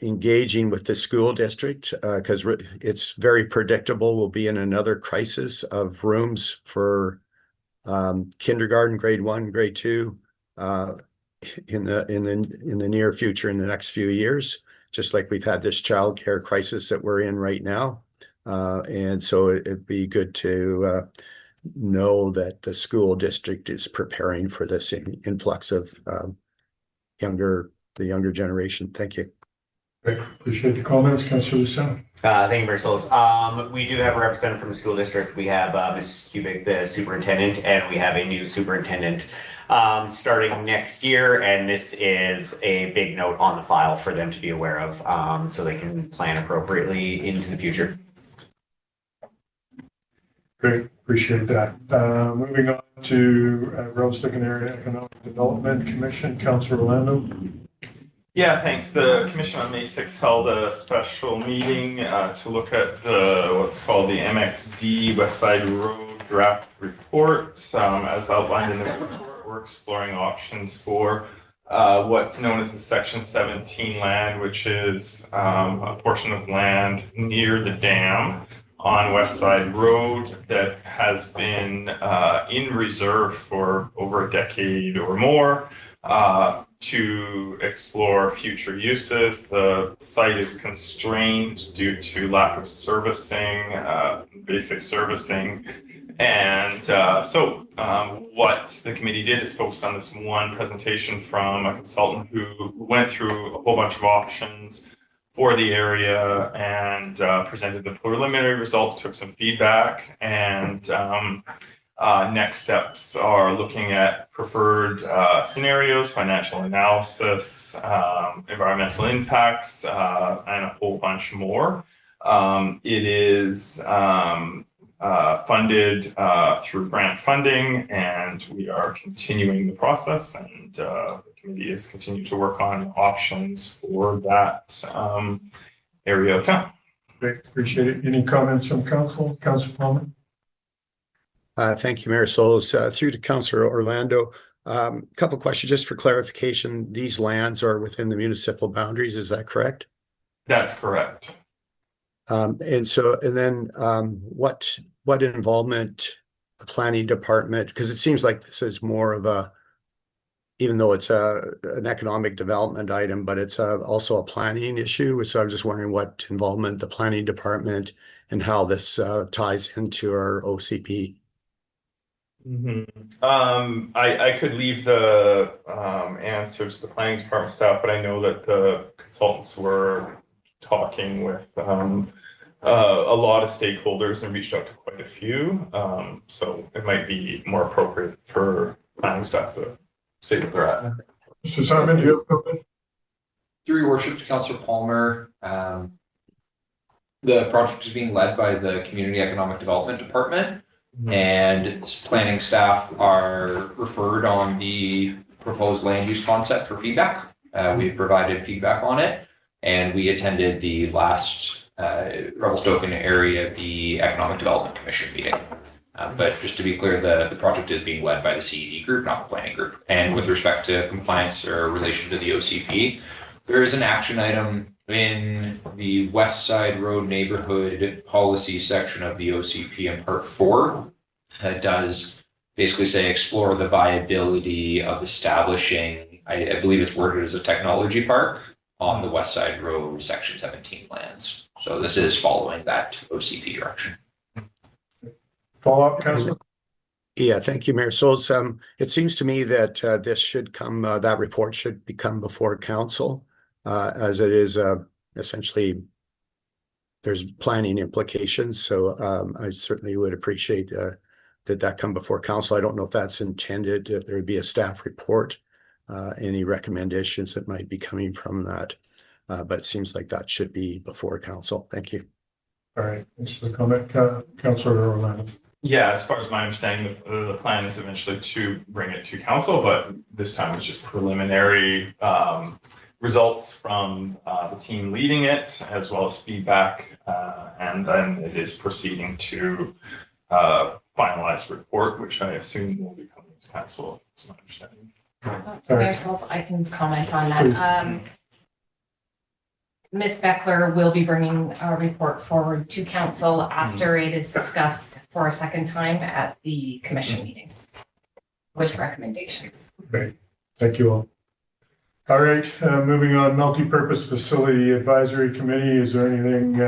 engaging with the school district because it's very predictable. We'll be in another crisis of rooms for kindergarten, grade 1, grade 2 in the near future, in the next few years, just like we've had this childcare crisis that we're in right now. And so it'd be good to know that the school district is preparing for this influx of the younger generation. Thank you. Great. Appreciate the comments, Councillor Lucero. Thank you, Mayor Souls. We do have a representative from the school district. We have Ms. Kubik, the superintendent, and we have a new superintendent starting next year. And this is a big note on the file for them to be aware of, so they can plan appropriately into the future. Great, appreciate that. Moving on to Revelstoke Area Economic Development Commission, Councillor Orlando. Yeah, thanks. The commission on May 6th held a special meeting to look at what's called the MXD West Side Road draft report. As outlined in the report, we're exploring options for what's known as the Section 17 land, which is a portion of land near the dam on West Side Road that has been in reserve for over a decade or more to explore future uses. The site is constrained due to lack of servicing, basic servicing. And so what the committee did is focus on this one presentation from a consultant who went through a whole bunch of options for the area and presented the preliminary results, took some feedback, and next steps are looking at preferred scenarios, financial analysis, environmental impacts, and a whole bunch more. It is funded through grant funding, and we are continuing the process, and the committee is continuing to work on options for that area of town. Great, appreciate it. Any comments from council? Councillor Palmer? Thank you, Mayor Souls. Through to Councillor Orlando. Couple questions just for clarification. These lands are within the municipal boundaries, is that correct? That's correct. And then what involvement the planning department, because it seems like this is more of a, even though it's an economic development item, but it's also a planning issue. So I'm just wondering what involvement the planning department and how this ties into our OCP. I could leave the answer to the planning department staff, but I know that the consultants were talking with a lot of stakeholders and reached out to quite a few. So it might be more appropriate for planning staff to say what they're at. Mr. Simon, do you have a comment? Through your worship to Councillor Palmer, the project is being led by the Community Economic Development Department. And planning staff are referred on the proposed land use concept for feedback. We've provided feedback on it, and we attended the last Revelstoke Area, the Economic Development Commission meeting. But just to be clear, the project is being led by the CED group, not the planning group. And with respect to compliance or relation to the OCP, there is an action item in the West Side Road neighborhood policy section of the OCP in part 4 that does basically say explore the viability of establishing, I believe it's worded as a technology park on the West Side Road section 17 lands. So this is following that OCP direction. Follow up, Councillor? Yeah, thank you, Mayor Souls. It seems to me that this should come, that report should come before council, as it is essentially there's planning implications. So I certainly would appreciate that come before council. I don't know if that's intended. There would be a staff report, any recommendations that might be coming from that, but it seems like that should be before council. Thank you. All right, thanks for the comment, Councillor Orlando. Yeah, as far as my understanding, the plan is eventually to bring it to council, but this time it's just preliminary results from the team leading it, as well as feedback, and then it is proceeding to finalized report, which I assume will be coming to council. Is my understanding. Mayor Sauls, I can comment on that. Ms. Beckler will be bringing a report forward to council after it is discussed for a second time at the commission meeting with recommendations. Great, thank you all. All right, moving on, multi-purpose facility advisory committee. Is there anything,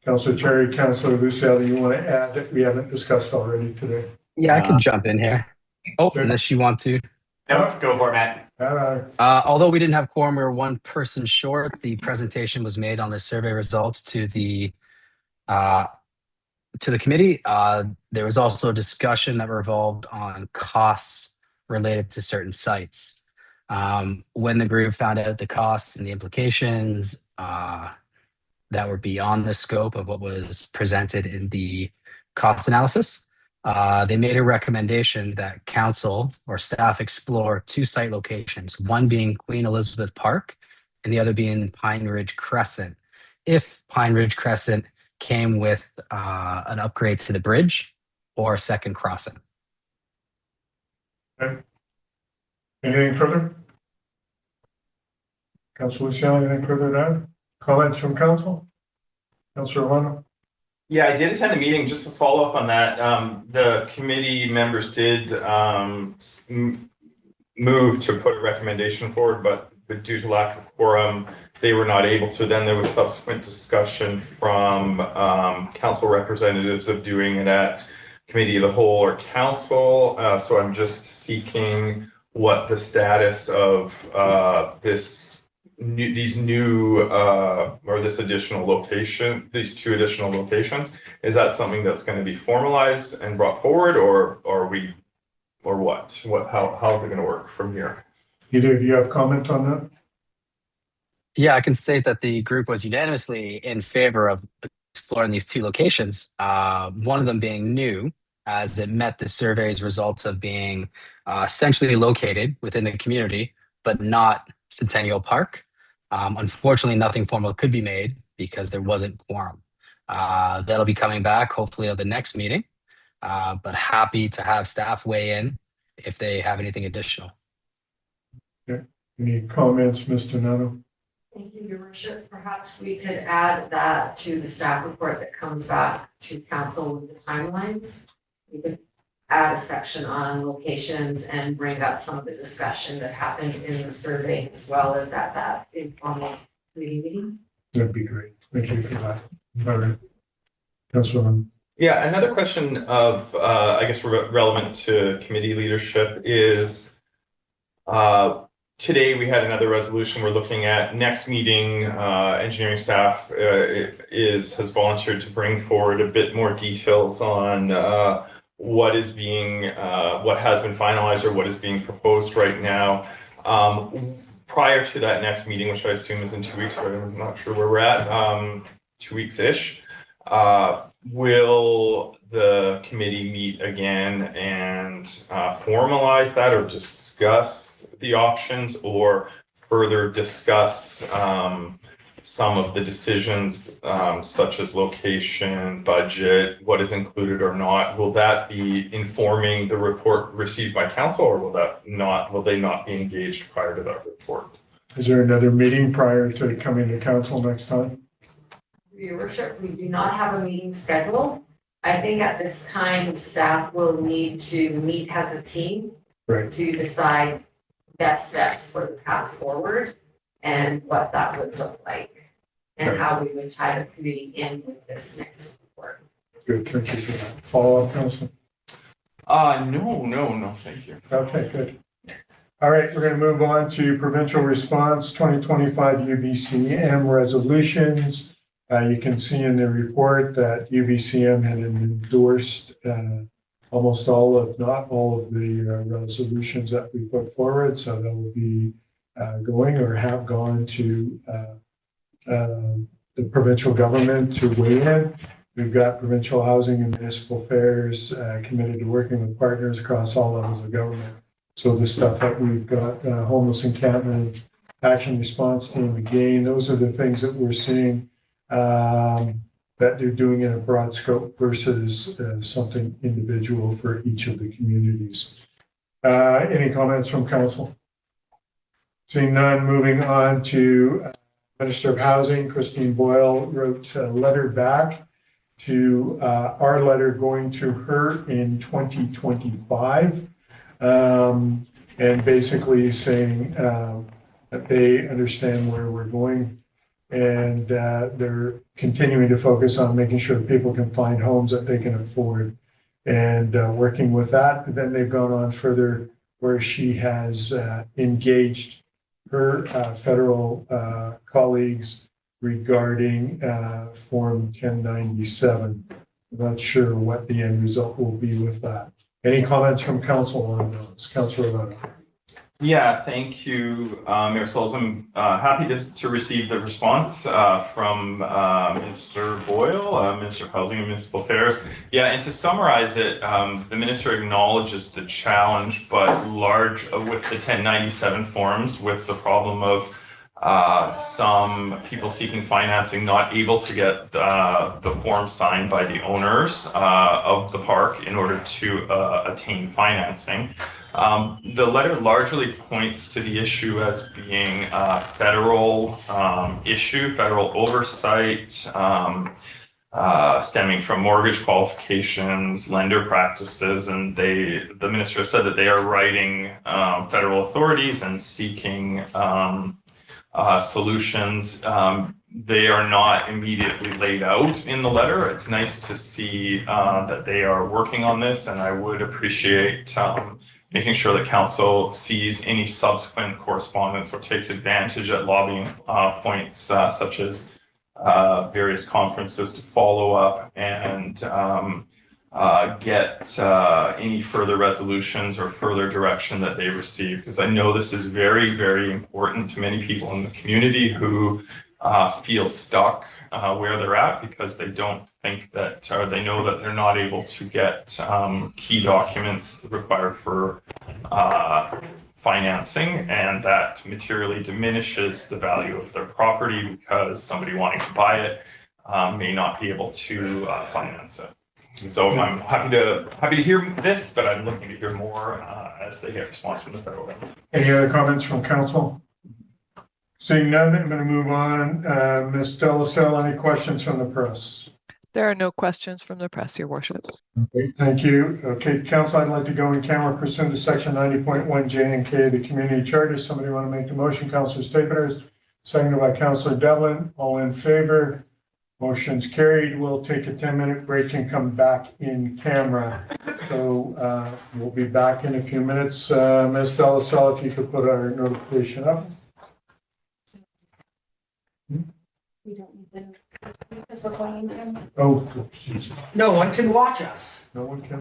Councilor Cherry, Councilor Lucille, you want to add that we haven't discussed already today? Yeah, I can jump in here. Oh, unless you want to. Nope, go for it, Matt. Although we didn't have quorum, we were one person short. The presentation was made on the survey results to the committee. There was also a discussion that revolved on costs related to certain sites. When the group found out the costs and the implications that were beyond the scope of what was presented in the cost analysis, they made a recommendation that council or staff explore 2 site locations, one being Queen Elizabeth Park and the other being Pine Ridge Crescent. If Pine Ridge Crescent came with an upgrade to the bridge or a second crossing. Okay. Anything further? Councilor Lucille, anything further to add? Comments from council? Councilor Lano? Yeah, I did attend the meeting. Just to follow up on that, the committee members did move to put a recommendation forward, but due to lack of quorum, they were not able to. Then there was subsequent discussion from council representatives of doing it at committee of the whole or council. So I'm just seeking what the status of these additional location, these 2 additional locations. Is that something that's going to be formalized and brought forward, or what? How is it going to work from here? Either of you have comment on that? Yeah, I can state that the group was unanimously in favor of exploring these 2 locations. One of them being new, as it met the survey's results of being essentially located within the community, but not Centennial Park. Unfortunately, nothing formal could be made because there wasn't quorum. That'll be coming back hopefully at the next meeting, but happy to have staff weigh in if they have anything additional. Okay. Any comments, Mr. Nano? Thank you, Your Worship. Perhaps we could add that to the staff report that comes back to council with the timelines. We could add a section on locations and bring up some of the discussion that happened in the survey as well as at that informal meeting. That'd be great. Thank you for that. All right. Councilor. Yeah, another question of, I guess, relevant to committee leadership is, today we had another resolution. We're looking at next meeting. Engineering staff has volunteered to bring forward a bit more details on what has been finalized or what is being proposed right now. Prior to that next meeting, which I assume is in 2 weeks, right? I'm not sure where we're at, 2 weeks-ish. Will the committee meet again and formalize that or discuss the options or further discuss some of the decisions such as location, budget, what is included or not? Will that be informing the report received by council, or will they not be engaged prior to that report? Is there another meeting prior to coming to council next time? Your Worship, we do not have a meeting scheduled. I think at this time, staff will need to meet as a team to decide best steps for the path forward and what that would look like and how we would tie the committee in with this next report. Good, thank you for that. Follow up, Council? No, thank you. Okay, good. All right, we're going to move on to provincial response 2025 UBCM resolutions. You can see in the report that UBCM had endorsed almost all, if not all, of the resolutions that we put forward. So that will be going or have gone to the provincial government to weigh in. We've got provincial housing and municipal affairs committed to working with partners across all levels of government. So the stuff that we've got, homeless encampment, action response team. Again, those are the things that we're seeing that they're doing in a broad scope versus something individual for each of the communities. Any comments from council? Seeing none, moving on to Minister of Housing, Christine Boyle wrote a letter back to our letter going to her in 2025. And basically saying that they understand where we're going and they're continuing to focus on making sure people can find homes that they can afford and working with that. Then they've gone on further where she has engaged her federal colleagues regarding Form 1097. I'm not sure what the end result will be with that. Any comments from council on those? Councilor Leno. Yeah, thank you, Mayor Souls. I'm happy to receive the response from Minister Boyle, Minister of Housing and Municipal Affairs. Yeah, and to summarize it, the minister acknowledges the challenge, but large with the 1097 forms, with the problem of some people seeking financing not able to get the form signed by the owners of the park in order to attain financing. The letter largely points to the issue as being a federal issue, federal oversight, stemming from mortgage qualifications, lender practices, and the minister said that they are writing federal authorities and seeking solutions. They are not immediately laid out in the letter. It's nice to see that they are working on this, and I would appreciate making sure that council sees any subsequent correspondence or takes advantage at lobbying points such as various conferences to follow up and get any further resolutions or further direction that they receive, because I know this is very, very important to many people in the community who feel stuck where they're at because they don't think that, or they know that they're not able to get key documents required for financing, and that materially diminishes the value of their property because somebody wanting to buy it may not be able to finance it. And so I'm happy to hear this, but I'm looking to hear more as they get response from the federal government. Any other comments from council? Seeing none, I'm going to move on. Ms. Delaselle, any questions from the press? There are no questions from the press, Your Worship. Okay, thank you. Okay, council, I'd like to go in camera pursuant to section 90.1 J and K of the community charter. Somebody want to make the motion? Councilor Staples, seconded by Councilor Devlin. All in favor? Motion's carried. We'll take a 10-minute break and come back in camera. So we'll be back in a few minutes. Ms. Delaselle, if you could put our notification up. We don't need them because we're going in. Oh, geez. No one can watch us. No one can.